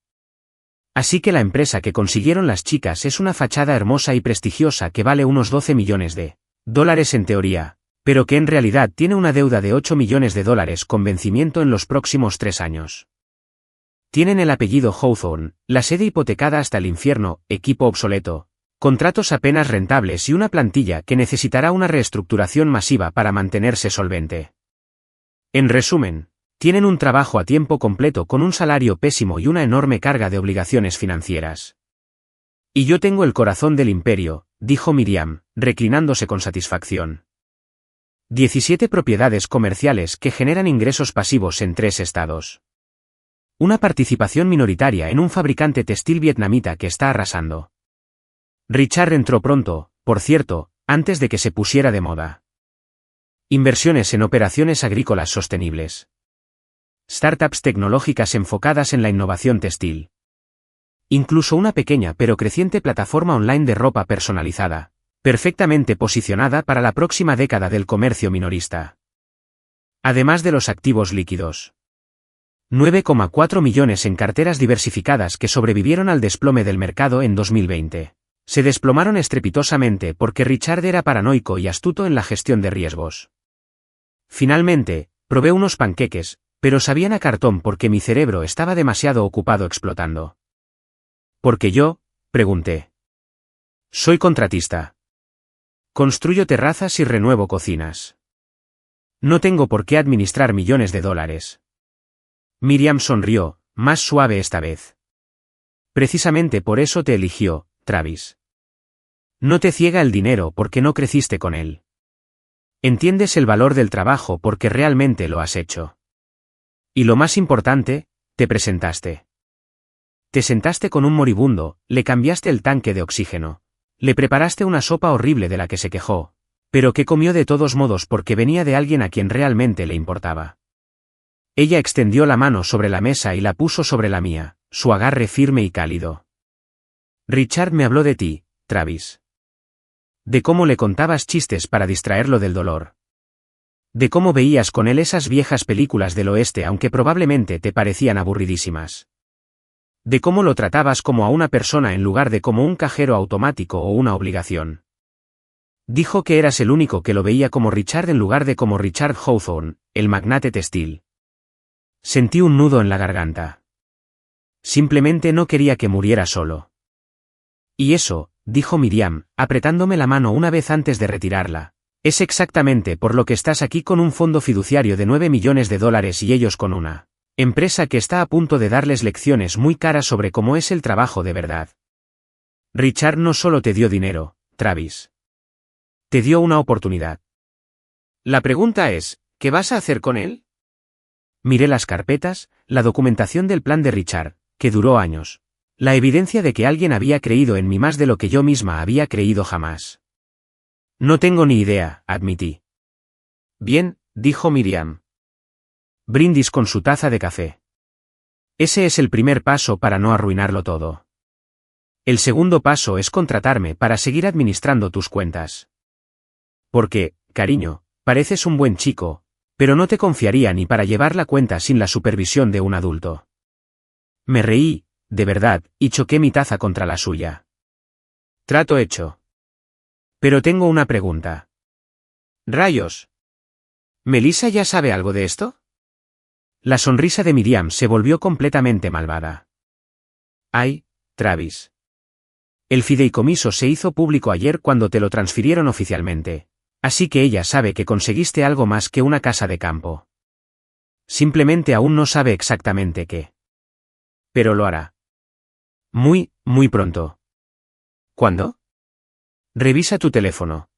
Así que la empresa que consiguieron las chicas es una fachada hermosa y prestigiosa que vale unos 12 millones de dólares en teoría, pero que en realidad tiene una deuda de 8 millones de dólares con vencimiento en los próximos 3 años. Tienen el apellido Hawthorne, la sede hipotecada hasta el infierno, equipo obsoleto, contratos apenas rentables y una plantilla que necesitará una reestructuración masiva para mantenerse solvente. En resumen, tienen un trabajo a tiempo completo con un salario pésimo y una enorme carga de obligaciones financieras. Y yo tengo el corazón del imperio, dijo Miriam, reclinándose con satisfacción. 17 propiedades comerciales que generan ingresos pasivos en 3 estados. Una participación minoritaria en un fabricante textil vietnamita que está arrasando. Richard entró pronto, por cierto, antes de que se pusiera de moda. Inversiones en operaciones agrícolas sostenibles. Startups tecnológicas enfocadas en la innovación textil. Incluso una pequeña pero creciente plataforma online de ropa personalizada, perfectamente posicionada para la próxima década del comercio minorista. Además de los activos líquidos. 9,4 millones en carteras diversificadas que sobrevivieron al desplome del mercado en 2020. Se desplomaron estrepitosamente porque Richard era paranoico y astuto en la gestión de riesgos. Finalmente, probé unos panqueques, pero sabían a cartón porque mi cerebro estaba demasiado ocupado explotando. ¿Por qué yo? Pregunté. Soy contratista. Construyo terrazas y renuevo cocinas. No tengo por qué administrar millones de dólares. Miriam sonrió, más suave esta vez. Precisamente por eso te eligió, Travis. No te ciega el dinero porque no creciste con él. Entiendes el valor del trabajo porque realmente lo has hecho. Y lo más importante, te presentaste. Te sentaste con un moribundo, le cambiaste el tanque de oxígeno. Le preparaste una sopa horrible de la que se quejó, pero que comió de todos modos porque venía de alguien a quien realmente le importaba. Ella extendió la mano sobre la mesa y la puso sobre la mía, su agarre firme y cálido. Richard me habló de ti, Travis. De cómo le contabas chistes para distraerlo del dolor. De cómo veías con él esas viejas películas del oeste aunque probablemente te parecían aburridísimas. De cómo lo tratabas como a una persona en lugar de como un cajero automático o una obligación. Dijo que eras el único que lo veía como Richard en lugar de como Richard Hawthorne, el magnate textil. Sentí un nudo en la garganta. Simplemente no quería que muriera solo. Y eso, dijo Miriam, apretándome la mano una vez antes de retirarla, es exactamente por lo que estás aquí con un fondo fiduciario de 9 millones de dólares y ellos con una empresa que está a punto de darles lecciones muy caras sobre cómo es el trabajo de verdad. Richard no solo te dio dinero, Travis. Te dio una oportunidad. La pregunta es, ¿qué vas a hacer con él? Miré las carpetas, la documentación del plan de Richard, que duró años. La evidencia de que alguien había creído en mí más de lo que yo misma había creído jamás. No tengo ni idea, admití. Bien, dijo Miriam. Brindis con su taza de café. Ese es el primer paso para no arruinarlo todo. El segundo paso es contratarme para seguir administrando tus cuentas. Porque, cariño, pareces un buen chico, pero no te confiaría ni para llevar la cuenta sin la supervisión de un adulto. Me reí, de verdad, y choqué mi taza contra la suya. Trato hecho. Pero tengo una pregunta. Rayos. ¿Melissa ya sabe algo de esto? La sonrisa de Miriam se volvió completamente malvada. Ay, Travis. El fideicomiso se hizo público ayer cuando te lo transfirieron oficialmente. Así que ella sabe que conseguiste algo más que una casa de campo. Simplemente aún no sabe exactamente qué. Pero lo hará. Muy, muy pronto. ¿Cuándo? Revisa tu teléfono.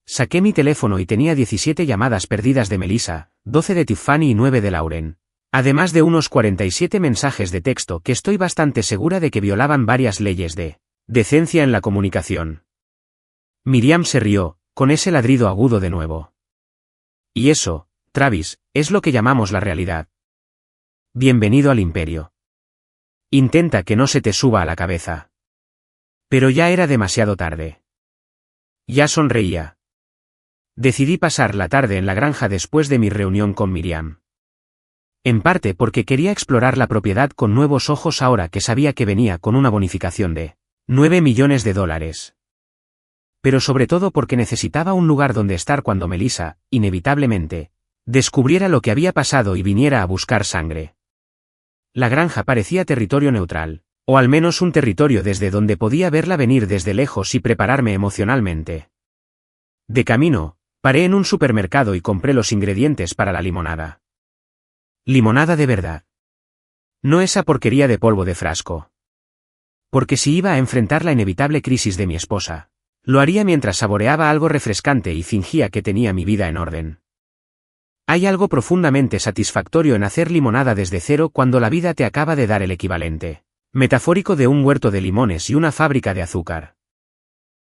Saqué mi teléfono y tenía 17 llamadas perdidas de Melissa, 12 de Tiffany y 9 de Lauren. Además de unos 47 mensajes de texto que estoy bastante segura de que violaban varias leyes de decencia en la comunicación. Miriam se rió, con ese ladrido agudo de nuevo. Y eso, Travis, es lo que llamamos la realidad. Bienvenido al imperio. Intenta que no se te suba a la cabeza. Pero ya era demasiado tarde. Ya sonreía. Decidí pasar la tarde en la granja después de mi reunión con Miriam. En parte porque quería explorar la propiedad con nuevos ojos ahora que sabía que venía con una bonificación de $9 millones. Pero sobre todo porque necesitaba un lugar donde estar cuando Melissa, inevitablemente, descubriera lo que había pasado y viniera a buscar sangre. La granja parecía territorio neutral, o al menos un territorio desde donde podía verla venir desde lejos y prepararme emocionalmente. De camino, paré en un supermercado y compré los ingredientes para la limonada. Limonada de verdad. No esa porquería de polvo de frasco. Porque si iba a enfrentar la inevitable crisis de mi esposa, lo haría mientras saboreaba algo refrescante y fingía que tenía mi vida en orden. Hay algo profundamente satisfactorio en hacer limonada desde cero cuando la vida te acaba de dar el equivalente metafórico de un huerto de limones y una fábrica de azúcar.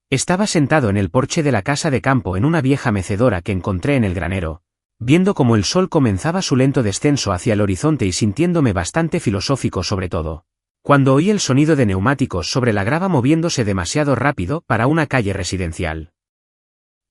Estaba sentado en el porche de la casa de campo en una vieja mecedora que encontré en el granero, viendo cómo el sol comenzaba su lento descenso hacia el horizonte y sintiéndome bastante filosófico sobre todo, cuando oí el sonido de neumáticos sobre la grava moviéndose demasiado rápido para una calle residencial.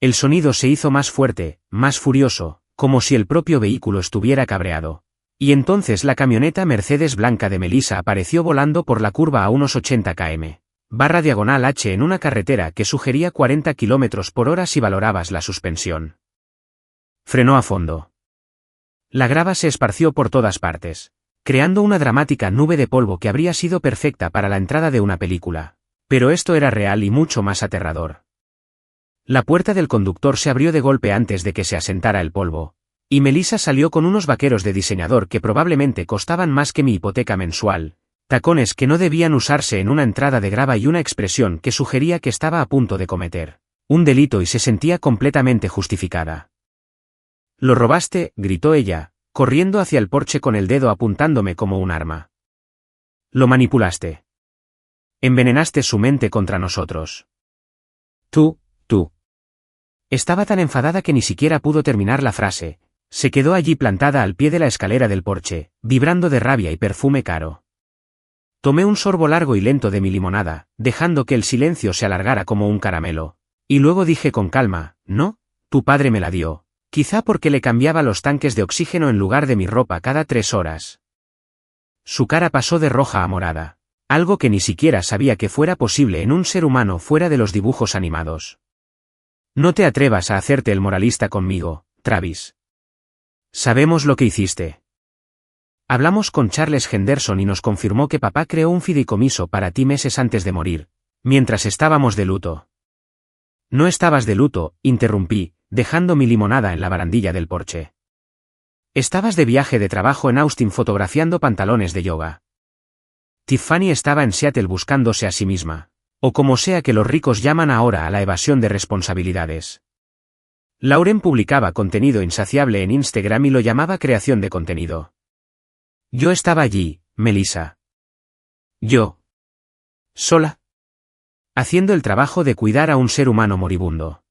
El sonido se hizo más fuerte, más furioso, como si el propio vehículo estuviera cabreado. Y entonces la camioneta Mercedes blanca de Melissa apareció volando por la curva a unos 80 km/h en una carretera que sugería 40 km/h si valorabas la suspensión. Frenó a fondo. La grava se esparció por todas partes, creando una dramática nube de polvo que habría sido perfecta para la entrada de una película. Pero esto era real y mucho más aterrador. La puerta del conductor se abrió de golpe antes de que se asentara el polvo, y Melissa salió con unos vaqueros de diseñador que probablemente costaban más que mi hipoteca mensual, tacones que no debían usarse en una entrada de grava y una expresión que sugería que estaba a punto de cometer un delito y se sentía completamente justificada. «¿Lo robaste?», gritó ella, corriendo hacia el porche con el dedo apuntándome como un arma. «Lo manipulaste. Envenenaste su mente contra nosotros. Tú. Estaba tan enfadada que ni siquiera pudo terminar la frase. Se quedó allí plantada al pie de la escalera del porche, vibrando de rabia y perfume caro. Tomé un sorbo largo y lento de mi limonada, dejando que el silencio se alargara como un caramelo. Y luego dije con calma, «No, tu padre me la dio, quizá porque le cambiaba los tanques de oxígeno en lugar de mi ropa cada 3 horas». Su cara pasó de roja a morada, algo que ni siquiera sabía que fuera posible en un ser humano fuera de los dibujos animados. «No te atrevas a hacerte el moralista conmigo, Travis. Sabemos lo que hiciste. Hablamos con Charles Henderson y nos confirmó que papá creó un fideicomiso para ti meses antes de morir, mientras estábamos de luto». «No estabas de luto», interrumpí, dejando mi limonada en la barandilla del porche. «Estabas de viaje de trabajo en Austin fotografiando pantalones de yoga. Tiffany estaba en Seattle buscándose a sí misma, o como sea que los ricos llaman ahora a la evasión de responsabilidades. Lauren publicaba contenido insaciable en Instagram y lo llamaba creación de contenido. Yo estaba allí, Melissa. Yo. Sola. Haciendo el trabajo de cuidar a un ser humano moribundo.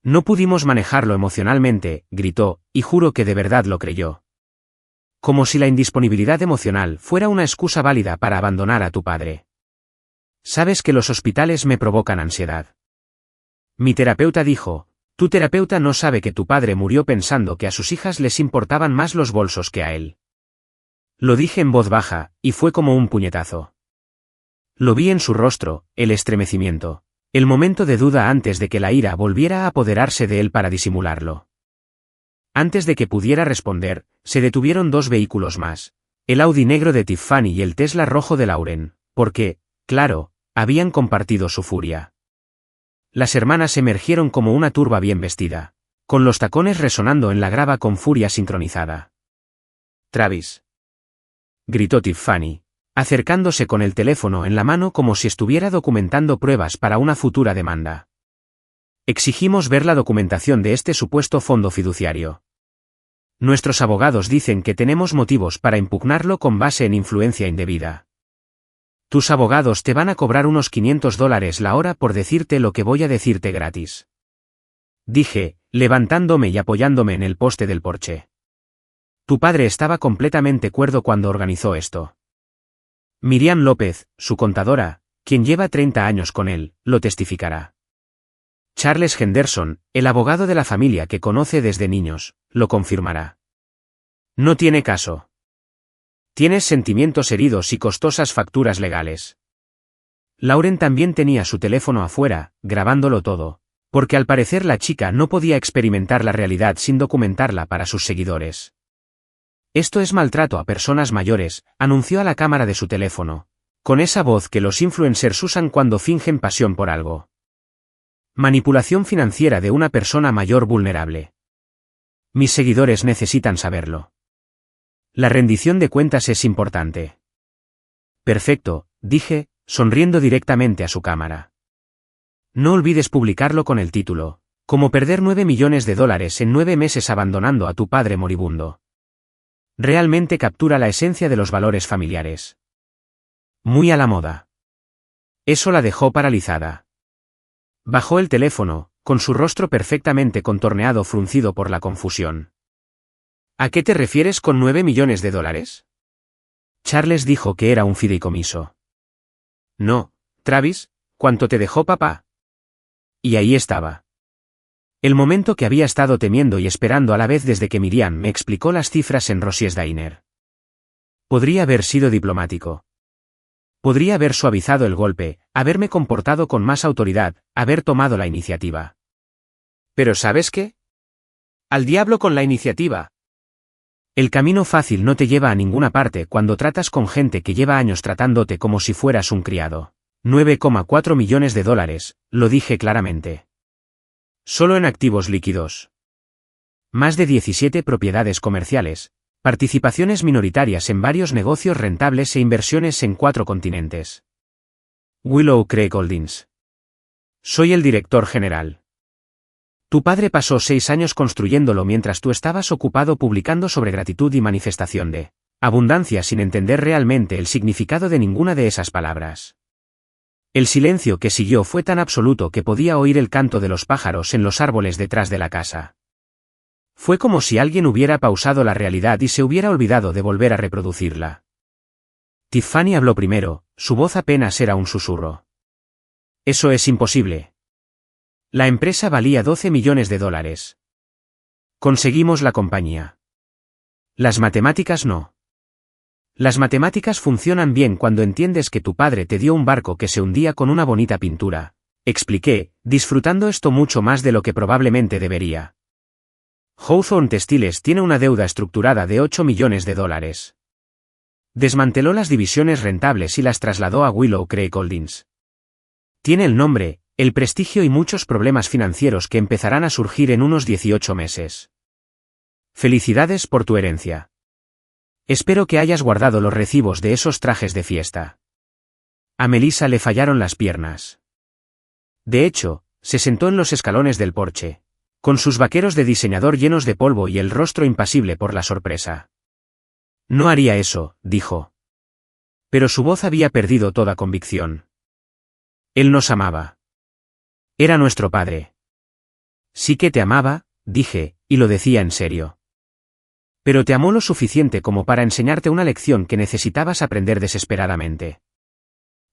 No pudimos manejarlo emocionalmente», gritó, y juro que de verdad lo creyó. «Como si la indisponibilidad emocional fuera una excusa válida para abandonar a tu padre. Sabes que los hospitales me provocan ansiedad. Mi terapeuta dijo, tu terapeuta no sabe que tu padre murió pensando que a sus hijas les importaban más los bolsos que a él». Lo dije en voz baja, y fue como un puñetazo. Lo vi en su rostro, el estremecimiento, el momento de duda antes de que la ira volviera a apoderarse de él para disimularlo. Antes de que pudiera responder, se detuvieron 2 vehículos más, el Audi negro de Tiffany y el Tesla rojo de Lauren, porque, claro, habían compartido su furia. Las hermanas emergieron como una turba bien vestida, con los tacones resonando en la grava con furia sincronizada. «Travis», gritó Tiffany, acercándose con el teléfono en la mano como si estuviera documentando pruebas para una futura demanda. Exigimos ver la documentación de este supuesto fondo fiduciario. Nuestros abogados dicen que tenemos motivos para impugnarlo con base en influencia indebida. Tus abogados te van a cobrar unos $500 la hora por decirte lo que voy a decirte gratis. Dije, levantándome y apoyándome en el poste del porche. Tu padre estaba completamente cuerdo cuando organizó esto. Miriam López, su contadora, quien lleva 30 años con él, lo testificará. Charles Henderson, el abogado de la familia que conoce desde niños, lo confirmará. No tiene caso. Tienes sentimientos heridos y costosas facturas legales. Lauren también tenía su teléfono afuera, grabándolo todo, porque al parecer la chica no podía experimentar la realidad sin documentarla para sus seguidores. Esto es maltrato a personas mayores, anunció a la cámara de su teléfono, con esa voz que los influencers usan cuando fingen pasión por algo. Manipulación financiera de una persona mayor vulnerable. Mis seguidores necesitan saberlo. La rendición de cuentas es importante. Perfecto, dije, sonriendo directamente a su cámara. No olvides publicarlo con el título, ¿Cómo perder $9 millones en 9 meses abandonando a tu padre moribundo? Realmente captura la esencia de los valores familiares. Muy a la moda. Eso la dejó paralizada. Bajó el teléfono, con su rostro perfectamente contorneado fruncido por la confusión. ¿A qué te refieres con $9 millones? Charles dijo que era un fideicomiso. No, Travis, ¿cuánto te dejó papá? Y ahí estaba. El momento que había estado temiendo y esperando a la vez desde que Miriam me explicó las cifras en Rosie's Diner. Podría haber sido diplomático. Podría haber suavizado el golpe, haberme comportado con más autoridad, haber tomado la iniciativa. ¿Pero sabes qué? Al diablo con la iniciativa. El camino fácil no te lleva a ninguna parte cuando tratas con gente que lleva años tratándote como si fueras un criado. $9,4 millones, lo dije claramente. Solo en activos líquidos. Más de 17 propiedades comerciales, participaciones minoritarias en varios negocios rentables e inversiones en 4 continentes. Willow Creek Holdings. Soy el director general. Tu padre pasó 6 años construyéndolo mientras tú estabas ocupado publicando sobre gratitud y manifestación de abundancia sin entender realmente el significado de ninguna de esas palabras. El silencio que siguió fue tan absoluto que podía oír el canto de los pájaros en los árboles detrás de la casa. Fue como si alguien hubiera pausado la realidad y se hubiera olvidado de volver a reproducirla. Tiffany habló primero, su voz apenas era un susurro. Eso es imposible. La empresa valía $12 millones. Conseguimos la compañía. Las matemáticas no. Las matemáticas funcionan bien cuando entiendes que tu padre te dio un barco que se hundía con una bonita pintura, expliqué, disfrutando esto mucho más de lo que probablemente debería. Hawthorne Textiles tiene una deuda estructurada de $8 millones. Desmanteló las divisiones rentables y las trasladó a Willow Creek Holdings. Tiene el nombre, el prestigio y muchos problemas financieros que empezarán a surgir en unos 18 meses. Felicidades por tu herencia. Espero que hayas guardado los recibos de esos trajes de fiesta. A Melissa le fallaron las piernas. De hecho, se sentó en los escalones del porche, con sus vaqueros de diseñador llenos de polvo y el rostro impasible por la sorpresa. No haría eso, dijo. Pero su voz había perdido toda convicción. Él nos amaba. Era nuestro padre. Sí que te amaba, dije, y lo decía en serio. Pero te amó lo suficiente como para enseñarte una lección que necesitabas aprender desesperadamente.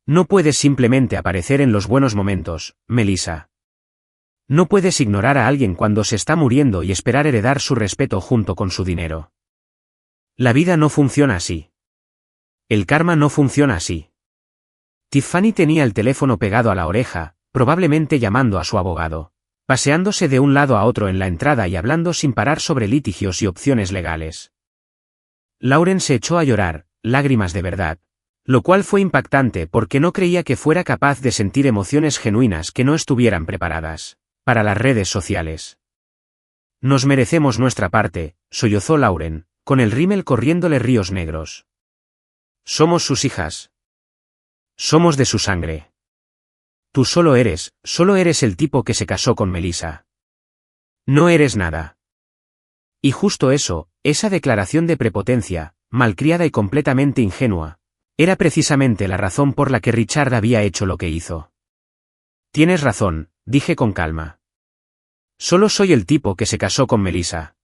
No puedes simplemente aparecer en los buenos momentos, Melissa. No puedes ignorar a alguien cuando se está muriendo y esperar heredar su respeto junto con su dinero. La vida no funciona así. El karma no funciona así. Tiffany tenía el teléfono pegado a la oreja, probablemente llamando a su abogado, paseándose de un lado a otro en la entrada y hablando sin parar sobre litigios y opciones legales. Lauren se echó a llorar, lágrimas de verdad, lo cual fue impactante porque no creía que fuera capaz de sentir emociones genuinas que no estuvieran preparadas para las redes sociales. Nos merecemos nuestra parte, sollozó Lauren, con el rímel corriéndole ríos negros. Somos sus hijas. Somos de su sangre. Tú solo eres el tipo que se casó con Melissa. No eres nada. Y justo eso, esa declaración de prepotencia, malcriada y completamente ingenua, era precisamente la razón por la que Richard había hecho lo que hizo. Tienes razón, dije con calma. Solo soy el tipo que se casó con Melissa.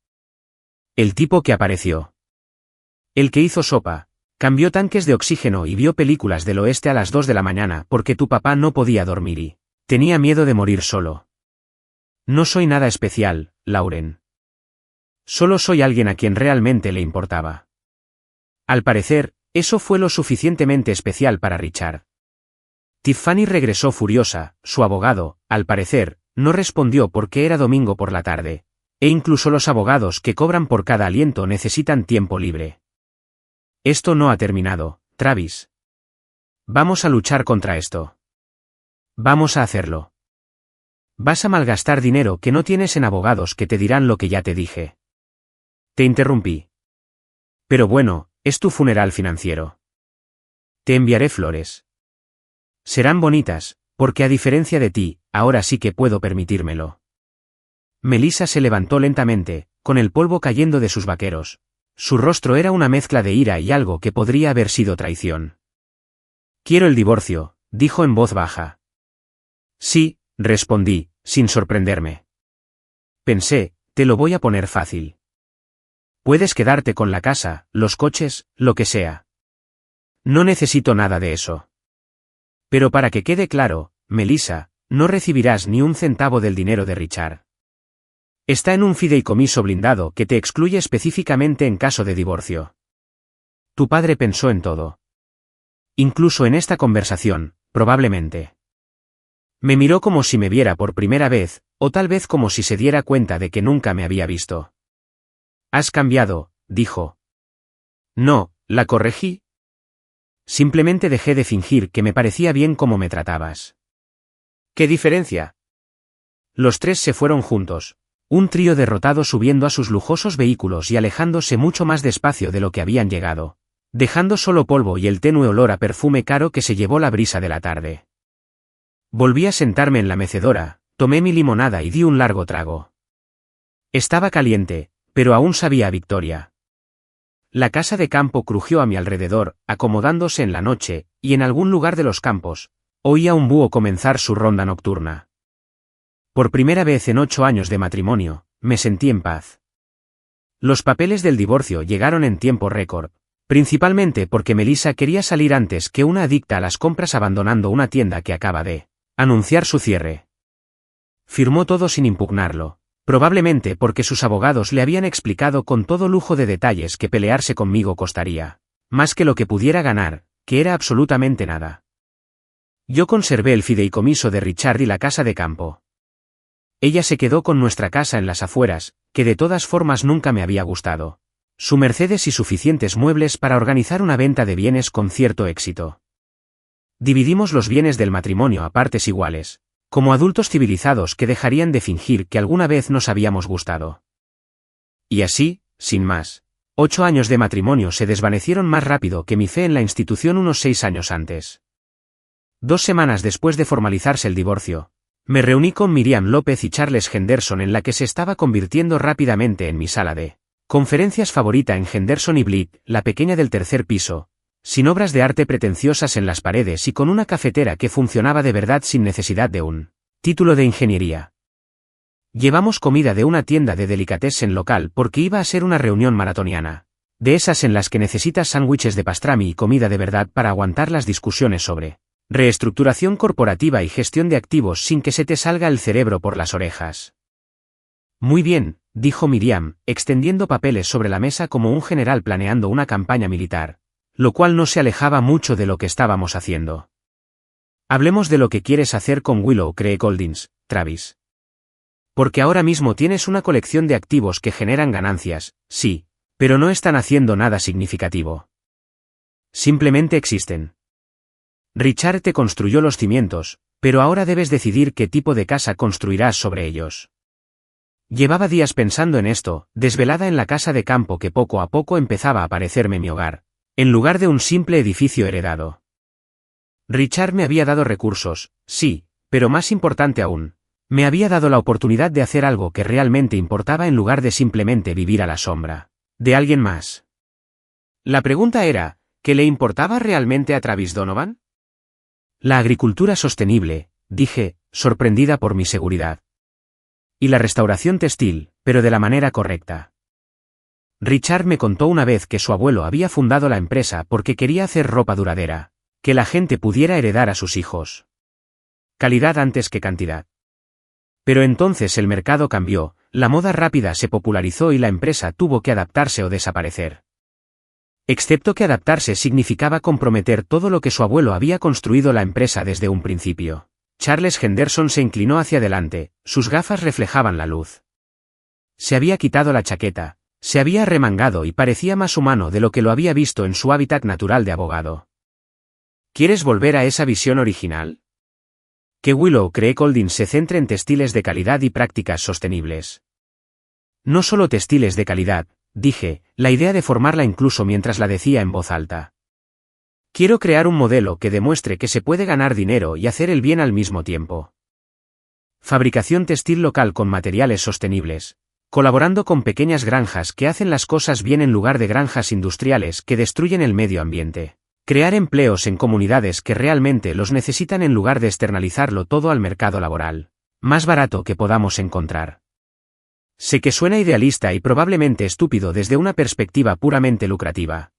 El tipo que apareció. El que hizo sopa, cambió tanques de oxígeno y vio películas del oeste a las 2 de la mañana porque tu papá no podía dormir y tenía miedo de morir solo. No soy nada especial, Lauren. Solo soy alguien a quien realmente le importaba. Al parecer, eso fue lo suficientemente especial para Richard. Tiffany regresó furiosa, su abogado, al parecer, no respondió porque era domingo por la tarde, e incluso los abogados que cobran por cada aliento necesitan tiempo libre. Esto no ha terminado, Travis. Vamos a luchar contra esto. Vamos a hacerlo. Vas a malgastar dinero que no tienes en abogados que te dirán lo que ya te dije. Te interrumpí. Pero bueno, es tu funeral financiero. Te enviaré flores. Serán bonitas, porque a diferencia de ti, ahora sí que puedo permitírmelo. Melissa se levantó lentamente, con el polvo cayendo de sus vaqueros. Su rostro era una mezcla de ira y algo que podría haber sido traición. Quiero el divorcio, dijo en voz baja. Sí, respondí, sin sorprenderme. Pensé, te lo voy a poner fácil. Puedes quedarte con la casa, los coches, lo que sea. No necesito nada de eso. Pero para que quede claro, Melissa, no recibirás ni un centavo del dinero de Richard. Está en un fideicomiso blindado que te excluye específicamente en caso de divorcio. Tu padre pensó en todo. Incluso en esta conversación, probablemente. Me miró como si me viera por primera vez, o tal vez como si se diera cuenta de que nunca me había visto. Has cambiado, dijo. No, la corregí. Simplemente dejé de fingir que me parecía bien cómo me tratabas. ¿Qué diferencia? Los tres se fueron juntos, un trío derrotado subiendo a sus lujosos vehículos y alejándose mucho más despacio de lo que habían llegado, dejando solo polvo y el tenue olor a perfume caro que se llevó la brisa de la tarde. Volví a sentarme en la mecedora, tomé mi limonada y di un largo trago. Estaba caliente, pero aún sabía a victoria. La casa de campo crujió a mi alrededor, acomodándose en la noche, y en algún lugar de los campos, oía un búho comenzar su ronda nocturna. Por primera vez en 8 años de matrimonio, me sentí en paz. Los papeles del divorcio llegaron en tiempo récord, principalmente porque Melissa quería salir antes que una adicta a las compras abandonando una tienda que acaba de anunciar su cierre. Firmó todo sin impugnarlo. Probablemente porque sus abogados le habían explicado con todo lujo de detalles que pelearse conmigo costaría más que lo que pudiera ganar, que era absolutamente nada. Yo conservé el fideicomiso de Richard y la casa de campo. Ella se quedó con nuestra casa en las afueras, que de todas formas nunca me había gustado. Su Mercedes y suficientes muebles para organizar una venta de bienes con cierto éxito. Dividimos los bienes del matrimonio a partes iguales, como adultos civilizados que dejarían de fingir que alguna vez nos habíamos gustado. Y así, sin más, 8 años de matrimonio se desvanecieron más rápido que mi fe en la institución unos 6 años antes. 2 semanas después de formalizarse el divorcio, me reuní con Miriam López y Charles Henderson en la que se estaba convirtiendo rápidamente en mi sala de conferencias favorita en Henderson y Blitt, la pequeña del tercer piso, sin obras de arte pretenciosas en las paredes y con una cafetera que funcionaba de verdad sin necesidad de un título de ingeniería. Llevamos comida de una tienda de delicatessen local porque iba a ser una reunión maratoniana, de esas en las que necesitas sándwiches de pastrami y comida de verdad para aguantar las discusiones sobre reestructuración corporativa y gestión de activos sin que se te salga el cerebro por las orejas. Muy bien, dijo Miriam, extendiendo papeles sobre la mesa como un general planeando una campaña militar, lo cual no se alejaba mucho de lo que estábamos haciendo. Hablemos de lo que quieres hacer con Willow Creek Holdings, Travis. Porque ahora mismo tienes una colección de activos que generan ganancias, sí, pero no están haciendo nada significativo. Simplemente existen. Richard te construyó los cimientos, pero ahora debes decidir qué tipo de casa construirás sobre ellos. Llevaba días pensando en esto, desvelada en la casa de campo que poco a poco empezaba a parecerme mi hogar, en lugar de un simple edificio heredado. Richard me había dado recursos, sí, Pero más importante aún, me había dado la oportunidad de hacer algo que realmente importaba en lugar de simplemente vivir a la sombra de alguien más. La pregunta era, ¿qué le importaba realmente a Travis Donovan? La agricultura sostenible, dije, sorprendida por mi seguridad. Y la restauración textil, pero de la manera correcta. Richard me contó una vez que su abuelo había fundado la empresa porque quería hacer ropa duradera, que la gente pudiera heredar a sus hijos. Calidad antes que cantidad. Pero entonces el mercado cambió, la moda rápida se popularizó y la empresa tuvo que adaptarse o desaparecer. Excepto que adaptarse significaba comprometer todo lo que su abuelo había construido la empresa desde un principio. Charles Henderson se inclinó hacia adelante, sus gafas reflejaban la luz. Se había quitado la chaqueta, se había arremangado y parecía más humano de lo que lo había visto en su hábitat natural de abogado. ¿Quieres volver a esa visión original? Que Willow Creek Holdings se centre en textiles de calidad y prácticas sostenibles. No solo textiles de calidad, dije, la idea de formarla incluso mientras la decía en voz alta. Quiero crear un modelo que demuestre que se puede ganar dinero y hacer el bien al mismo tiempo. Fabricación textil local con materiales sostenibles, colaborando con pequeñas granjas que hacen las cosas bien en lugar de granjas industriales que destruyen el medio ambiente. Crear empleos en comunidades que realmente los necesitan en lugar de externalizarlo todo al mercado laboral, más barato que podamos encontrar. Sé que suena idealista y probablemente estúpido desde una perspectiva puramente lucrativa.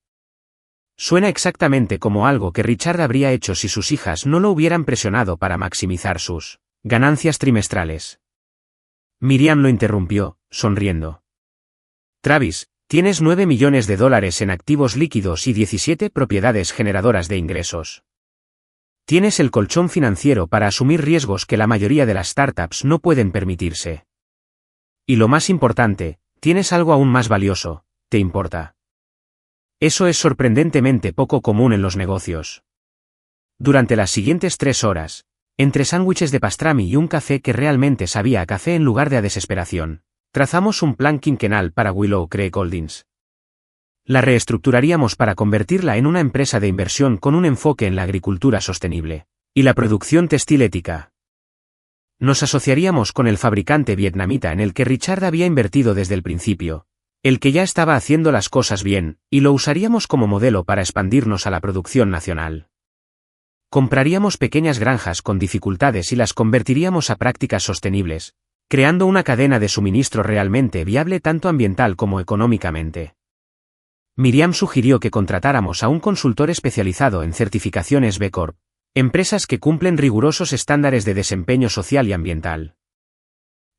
Suena exactamente como algo que Richard habría hecho si sus hijas no lo hubieran presionado para maximizar sus ganancias trimestrales. Miriam lo interrumpió, sonriendo. Travis, tienes $9 millones en activos líquidos y 17 propiedades generadoras de ingresos. Tienes el colchón financiero para asumir riesgos que la mayoría de las startups no pueden permitirse. Y lo más importante, tienes algo aún más valioso, ¿te importa? Eso es sorprendentemente poco común en los negocios. Durante las siguientes 3 horas, entre sándwiches de pastrami y un café que realmente sabía a café en lugar de a desesperación, trazamos un plan quinquenal para Willow Creek Holdings. La reestructuraríamos para convertirla en una empresa de inversión con un enfoque en la agricultura sostenible y la producción textil ética. Nos asociaríamos con el fabricante vietnamita en el que Richard había invertido desde el principio, el que ya estaba haciendo las cosas bien, y lo usaríamos como modelo para expandirnos a la producción nacional. Compraríamos pequeñas granjas con dificultades y las convertiríamos a prácticas sostenibles, creando una cadena de suministro realmente viable tanto ambiental como económicamente. Miriam sugirió que contratáramos a un consultor especializado en certificaciones B Corp, empresas que cumplen rigurosos estándares de desempeño social y ambiental.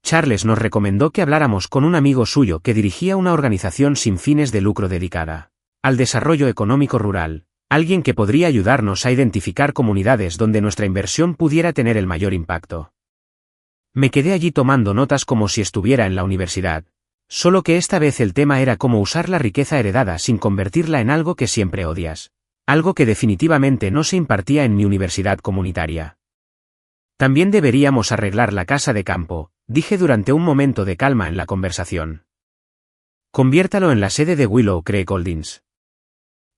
Charles nos recomendó que habláramos con un amigo suyo que dirigía una organización sin fines de lucro dedicada al desarrollo económico rural, alguien que podría ayudarnos a identificar comunidades donde nuestra inversión pudiera tener el mayor impacto. Me quedé allí tomando notas como si estuviera en la universidad, solo que esta vez el tema era cómo usar la riqueza heredada sin convertirla en algo que siempre odias, algo que definitivamente no se impartía en mi universidad comunitaria. También deberíamos arreglar la casa de campo, dije durante un momento de calma en la conversación. Conviértalo en la sede de Willow Creek Holdings.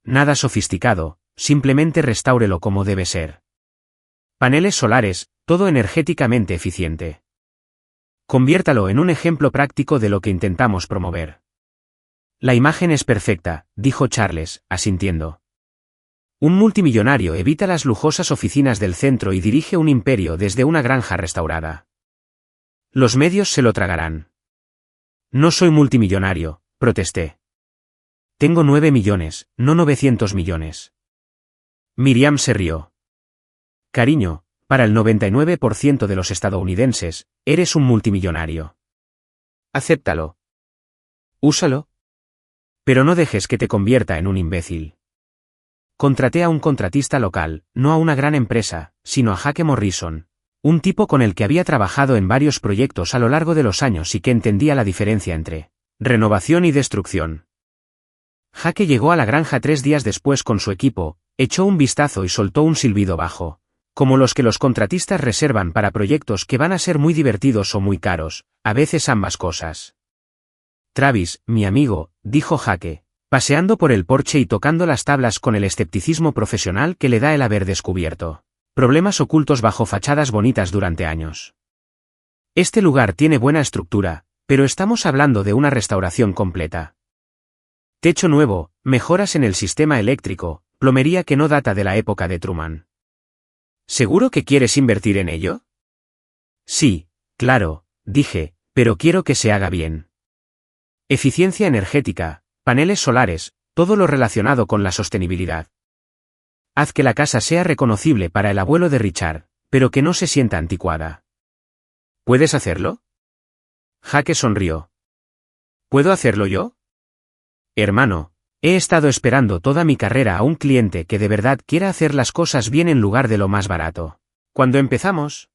Nada sofisticado, simplemente restáurelo como debe ser. Paneles solares, todo energéticamente eficiente. Conviértalo en un ejemplo práctico de lo que intentamos promover. La imagen es perfecta, dijo Charles, asintiendo. Un multimillonario evita las lujosas oficinas del centro y dirige un imperio desde una granja restaurada. Los medios se lo tragarán. No soy multimillonario, protesté. Tengo 9 millones, no 900 millones. Miriam se rió. Cariño, para el 99% de los estadounidenses, eres un multimillonario. Acéptalo. Úsalo. Pero no dejes que te convierta en un imbécil. Contraté a un contratista local, no a una gran empresa, sino a Jake Morrison, un tipo con el que había trabajado en varios proyectos a lo largo de los años y que entendía la diferencia entre renovación y destrucción. Jake llegó a la granja 3 días después con su equipo, echó un vistazo y soltó un silbido bajo, como los que los contratistas reservan para proyectos que van a ser muy divertidos o muy caros, a veces ambas cosas. Travis, mi amigo, dijo Jake, paseando por el porche y tocando las tablas con el escepticismo profesional que le da el haber descubierto Problemas ocultos bajo fachadas bonitas durante años. Este lugar tiene buena estructura, pero estamos hablando de una restauración completa. Techo nuevo, mejoras en el sistema eléctrico, plomería que no data de la época de Truman. ¿Seguro que quieres invertir en ello? Sí, claro, dije, pero quiero que se haga bien. Eficiencia energética, paneles solares, todo lo relacionado con la sostenibilidad. Haz que la casa sea reconocible para el abuelo de Richard, pero que no se sienta anticuada. ¿Puedes hacerlo? Jake sonrió. ¿Puedo hacerlo yo? Hermano, he estado esperando toda mi carrera a un cliente que de verdad quiera hacer las cosas bien en lugar de lo más barato. ¿Cuándo empezamos?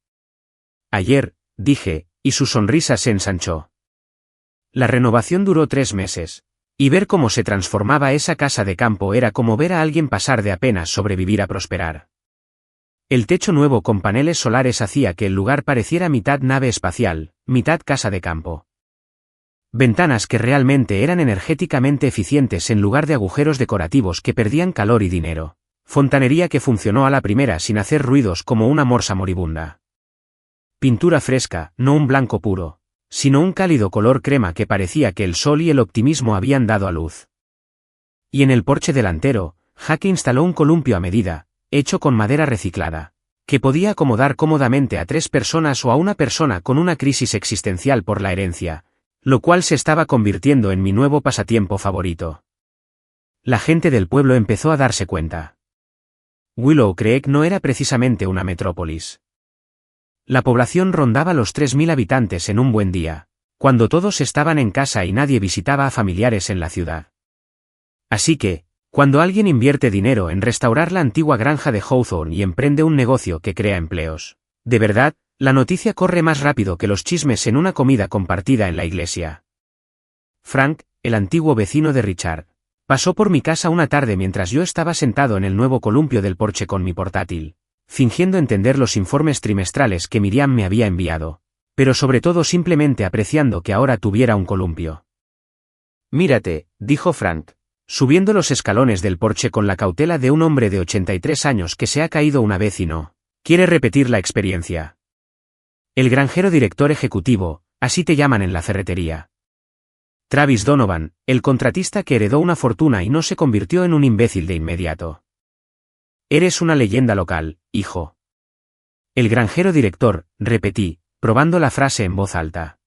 Ayer, dije, y su sonrisa se ensanchó. La renovación duró 3 meses. Y ver cómo se transformaba esa casa de campo era como ver a alguien pasar de apenas sobrevivir a prosperar. El techo nuevo con paneles solares hacía que el lugar pareciera mitad nave espacial, mitad casa de campo. Ventanas que realmente eran energéticamente eficientes en lugar de agujeros decorativos que perdían calor y dinero. Fontanería que funcionó a la primera sin hacer ruidos como una morsa moribunda. Pintura fresca, no un blanco puro, sino un cálido color crema que parecía que el sol y el optimismo habían dado a luz. Y en el porche delantero, Jake instaló un columpio a medida, hecho con madera reciclada, que podía acomodar cómodamente a 3 personas o a una persona con una crisis existencial por la herencia, lo cual se estaba convirtiendo en mi nuevo pasatiempo favorito. La gente del pueblo empezó a darse cuenta. Willow Creek no era precisamente una metrópolis. La población rondaba los 3.000 habitantes en un buen día, cuando todos estaban en casa y nadie visitaba a familiares en la ciudad. Así que, cuando alguien invierte dinero en restaurar la antigua granja de Hawthorne y emprende un negocio que crea empleos, de verdad, la noticia corre más rápido que los chismes en una comida compartida en la iglesia. Frank, el antiguo vecino de Richard, pasó por mi casa una tarde mientras yo estaba sentado en el nuevo columpio del porche con mi portátil, fingiendo entender los informes trimestrales que Miriam me había enviado, pero sobre todo simplemente apreciando que ahora tuviera un columpio. Mírate, dijo Frank, subiendo los escalones del porche con la cautela de un hombre de 83 años que se ha caído una vez y no quiere repetir la experiencia. El granjero director ejecutivo, así te llaman en la ferretería. Travis Donovan, el contratista que heredó una fortuna y no se convirtió en un imbécil de inmediato. Eres una leyenda local, hijo. El granjero director, repetí, probando la frase en voz alta.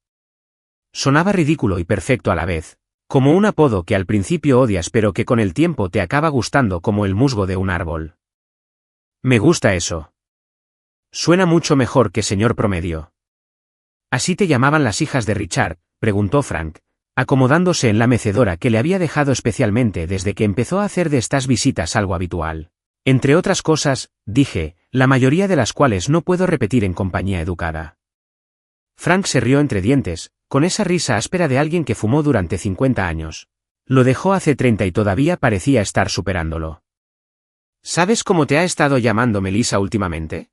Sonaba ridículo y perfecto a la vez, como un apodo que al principio odias pero que con el tiempo te acaba gustando como el musgo de un árbol. Me gusta eso. Suena mucho mejor que señor promedio. ¿Así te llamaban las hijas de Richard?, preguntó Frank, acomodándose en la mecedora que le había dejado especialmente desde que empezó a hacer de estas visitas algo habitual. Entre otras cosas, dije, la mayoría de las cuales no puedo repetir en compañía educada. Frank se rió entre dientes, con esa risa áspera de alguien que fumó durante 50 años. Lo dejó hace 30 y todavía parecía estar superándolo. ¿Sabes cómo te ha estado llamando Melissa últimamente?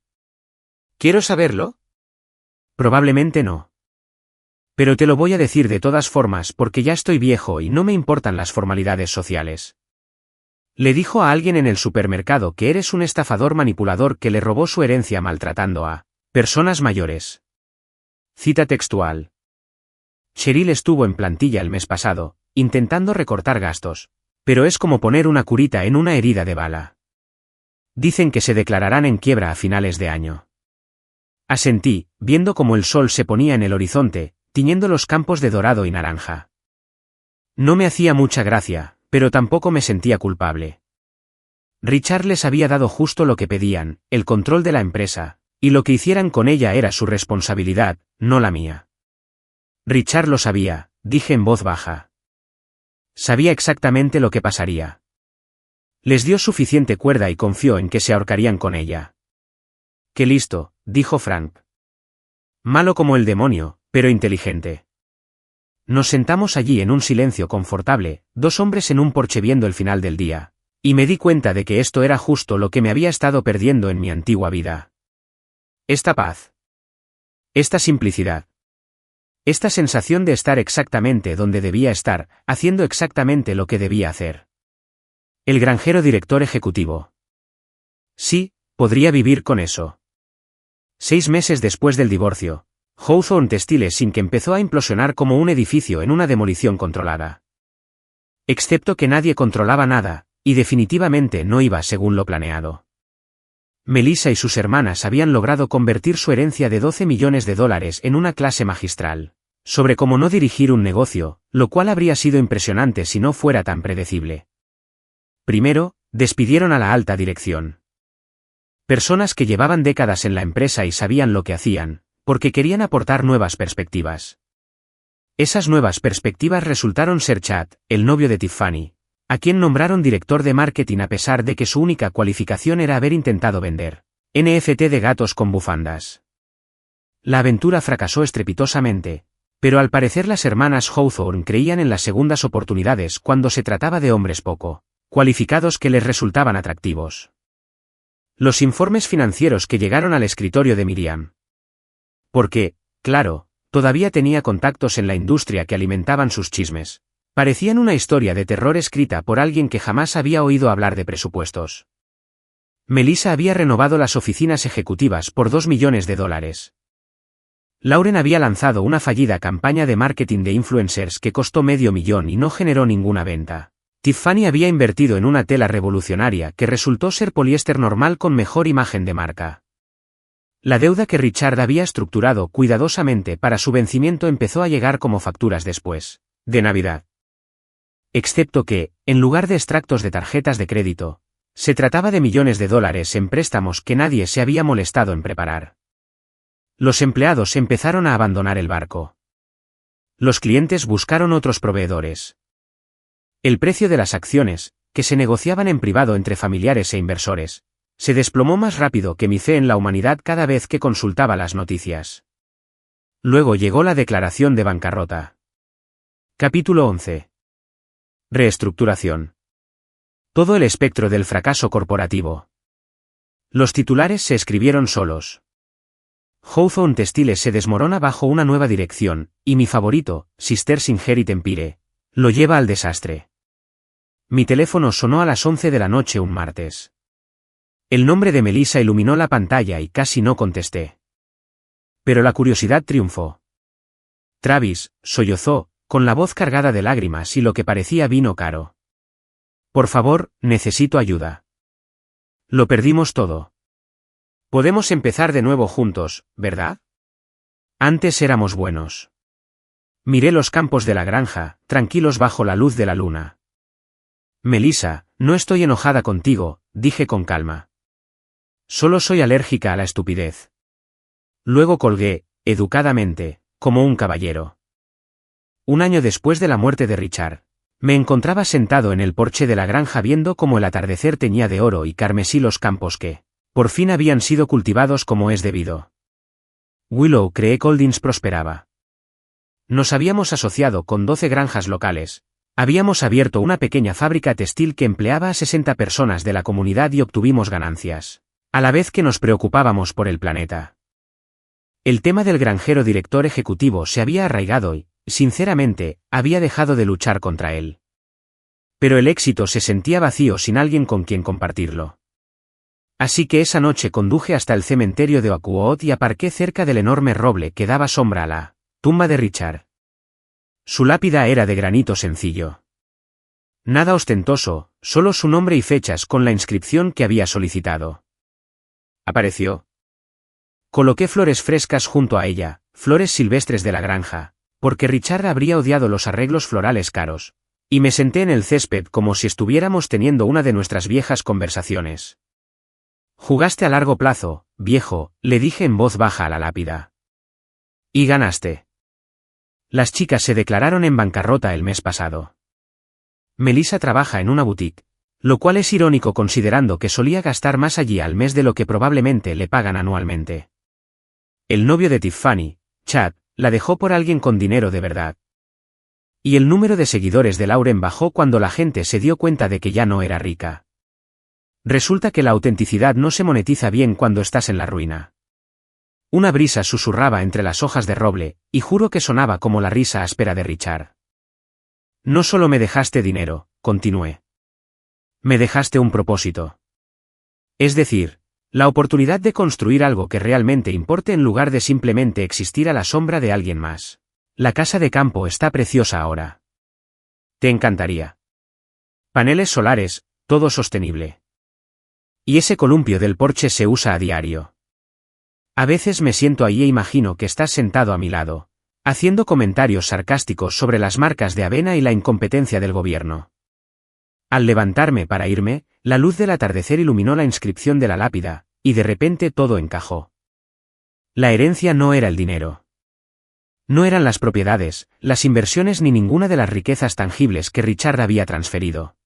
¿Quiero saberlo? Probablemente no. Pero te lo voy a decir de todas formas porque ya estoy viejo y no me importan las formalidades sociales. Le dijo a alguien en el supermercado que eres un estafador manipulador que le robó su herencia maltratando a personas mayores. Cita textual. Cheryl estuvo en plantilla el mes pasado, intentando recortar gastos, pero es como poner una curita en una herida de bala. Dicen que se declararán en quiebra a finales de año. Asentí, viendo cómo el sol se ponía en el horizonte, tiñendo los campos de dorado y naranja. No me hacía mucha gracia, pero tampoco me sentía culpable. Richard les había dado justo lo que pedían, el control de la empresa, y lo que hicieran con ella era su responsabilidad, no la mía. Richard lo sabía, dije en voz baja. Sabía exactamente lo que pasaría. Les dio suficiente cuerda y confió en que se ahorcarían con ella. Qué listo, dijo Frank. Malo como el demonio, pero inteligente. Nos sentamos allí en un silencio confortable, 2 hombres en un porche viendo el final del día, y me di cuenta de que esto era justo lo que me había estado perdiendo en mi antigua vida. Esta paz. Esta simplicidad. Esta sensación de estar exactamente donde debía estar, haciendo exactamente lo que debía hacer. El granjero director ejecutivo. Sí, Podría vivir con eso. 6 meses después del divorcio, Hawthorne Textiles Inc. empezó a implosionar como un edificio en una demolición controlada. Excepto que nadie controlaba nada, y definitivamente no iba según lo planeado. Melissa y sus hermanas habían logrado convertir su herencia de $12 millones en una clase magistral, sobre cómo no dirigir un negocio, lo cual habría sido impresionante si no fuera tan predecible. Primero, despidieron a la alta dirección. Personas que llevaban décadas en la empresa y sabían lo que hacían, porque querían aportar nuevas perspectivas. Esas nuevas perspectivas resultaron ser Chad, el novio de Tiffany, a quien nombraron director de marketing a pesar de que su única cualificación era haber intentado vender NFT de gatos con bufandas. La aventura fracasó estrepitosamente, pero al parecer las hermanas Hawthorne creían en las segundas oportunidades cuando se trataba de hombres poco cualificados que les resultaban atractivos. Los informes financieros que llegaron al escritorio de Miriam. Porque, claro, todavía tenía contactos en la industria que alimentaban sus chismes. Parecían una historia de terror escrita por alguien que jamás había oído hablar de presupuestos. Melissa había renovado las oficinas ejecutivas por $2 millones. Lauren había lanzado una fallida campaña de marketing de influencers que costó $500,000 y no generó ninguna venta. Tiffany había invertido en una tela revolucionaria que resultó ser poliéster normal con mejor imagen de marca. La deuda que Richard había estructurado cuidadosamente para su vencimiento empezó a llegar como facturas después de Navidad. Excepto que, en lugar de extractos de tarjetas de crédito, se trataba de $millones en préstamos que nadie se había molestado en preparar. Los empleados empezaron a abandonar el barco. Los clientes buscaron otros proveedores. El precio de las acciones, que se negociaban en privado entre familiares e inversores, se desplomó más rápido que mi fe en la humanidad cada vez que consultaba las noticias. Luego llegó la declaración de bancarrota. Capítulo 11. Reestructuración. Todo el espectro del fracaso corporativo. Los titulares se escribieron solos. Hawthorne Textiles se desmorona bajo una nueva dirección, y mi favorito, Sisters Inherit Empire, lo lleva al desastre. Mi teléfono sonó a las 11 de la noche un martes. El nombre de Melissa iluminó la pantalla y casi no contesté. Pero la curiosidad triunfó. Travis, sollozó, con la voz cargada de lágrimas y lo que parecía vino caro. Por favor, necesito ayuda. Lo perdimos todo. Podemos empezar de nuevo juntos, ¿verdad? Antes éramos buenos. Miré los campos de la granja, tranquilos bajo la luz de la luna. Melissa, no estoy enojada contigo, dije con calma. Solo soy alérgica a la estupidez. Luego colgué, educadamente, como un caballero. Un año después de la muerte de Richard, me encontraba sentado en el porche de la granja viendo cómo el atardecer teñía de oro y carmesí los campos que, por fin habían sido cultivados como es debido. Willow Creek Holdings prosperaba. Nos habíamos asociado con 12 granjas locales. Habíamos abierto una pequeña fábrica textil que empleaba a 60 personas de la comunidad y obtuvimos ganancias, a la vez que nos preocupábamos por el planeta. El tema del granjero director ejecutivo se había arraigado y, sinceramente, había dejado de luchar contra él. Pero el éxito se sentía vacío sin alguien con quien compartirlo. Así que esa noche conduje hasta el cementerio de Oakwood y aparqué cerca del enorme roble que daba sombra a la tumba de Richard. Su lápida era de granito sencillo. Nada ostentoso, solo su nombre y fechas con la inscripción que había solicitado. Apareció. Coloqué flores frescas junto a ella, flores silvestres de la granja, porque Richard habría odiado los arreglos florales caros, y me senté en el césped como si estuviéramos teniendo una de nuestras viejas conversaciones. Jugaste a largo plazo, viejo, le dije en voz baja a la lápida. Y ganaste. Las chicas se declararon en bancarrota el mes pasado. Melissa trabaja en una boutique, lo cual es irónico considerando que solía gastar más allí al mes de lo que probablemente le pagan anualmente. El novio de Tiffany, Chad, la dejó por alguien con dinero de verdad. Y el número de seguidores de Lauren bajó cuando la gente se dio cuenta de que ya no era rica. Resulta que la autenticidad no se monetiza bien cuando estás en la ruina. Una brisa susurraba entre las hojas de roble, y juro que sonaba como la risa áspera de Richard. No solo me dejaste dinero, continué. Me dejaste un propósito. Es decir, La oportunidad de construir algo que realmente importe en lugar de simplemente existir a la sombra de alguien más. La casa de campo está preciosa ahora. Te encantaría. Paneles solares, todo sostenible. Y ese columpio del porche se usa a diario. A veces me siento ahí e imagino que estás sentado a mi lado, haciendo comentarios sarcásticos sobre las marcas de avena y la incompetencia del gobierno. Al levantarme para irme, la luz del atardecer iluminó la inscripción de la lápida, y de repente todo encajó. La herencia no era el dinero. No eran las propiedades, las inversiones ni ninguna de las riquezas tangibles que Richard había transferido.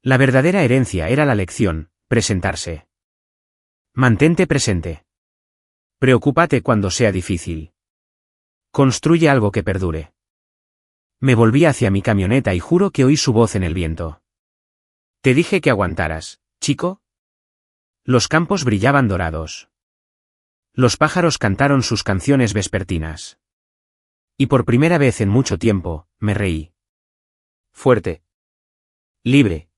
La verdadera herencia era la lección, presentarse. Mantente presente. Preocúpate cuando sea difícil. Construye algo que perdure. Me volví hacia mi camioneta y juro que oí su voz en el viento. Te dije que aguantaras, chico. Los campos brillaban dorados. Los pájaros cantaron sus canciones vespertinas. Y por primera vez en mucho tiempo, me reí. Fuerte. Libre.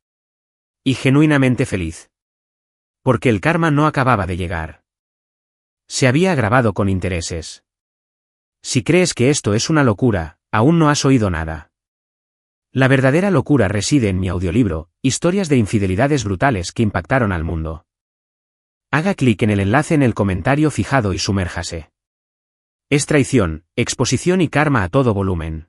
Y genuinamente feliz. Porque el karma no acababa de llegar. Se había agravado con intereses. Si crees que esto es una locura, aún no has oído nada. La verdadera locura reside en mi audiolibro, Historias de infidelidades brutales que impactaron al mundo. Haga clic en el enlace en el comentario fijado y sumérjase. Es traición, exposición y karma a todo volumen.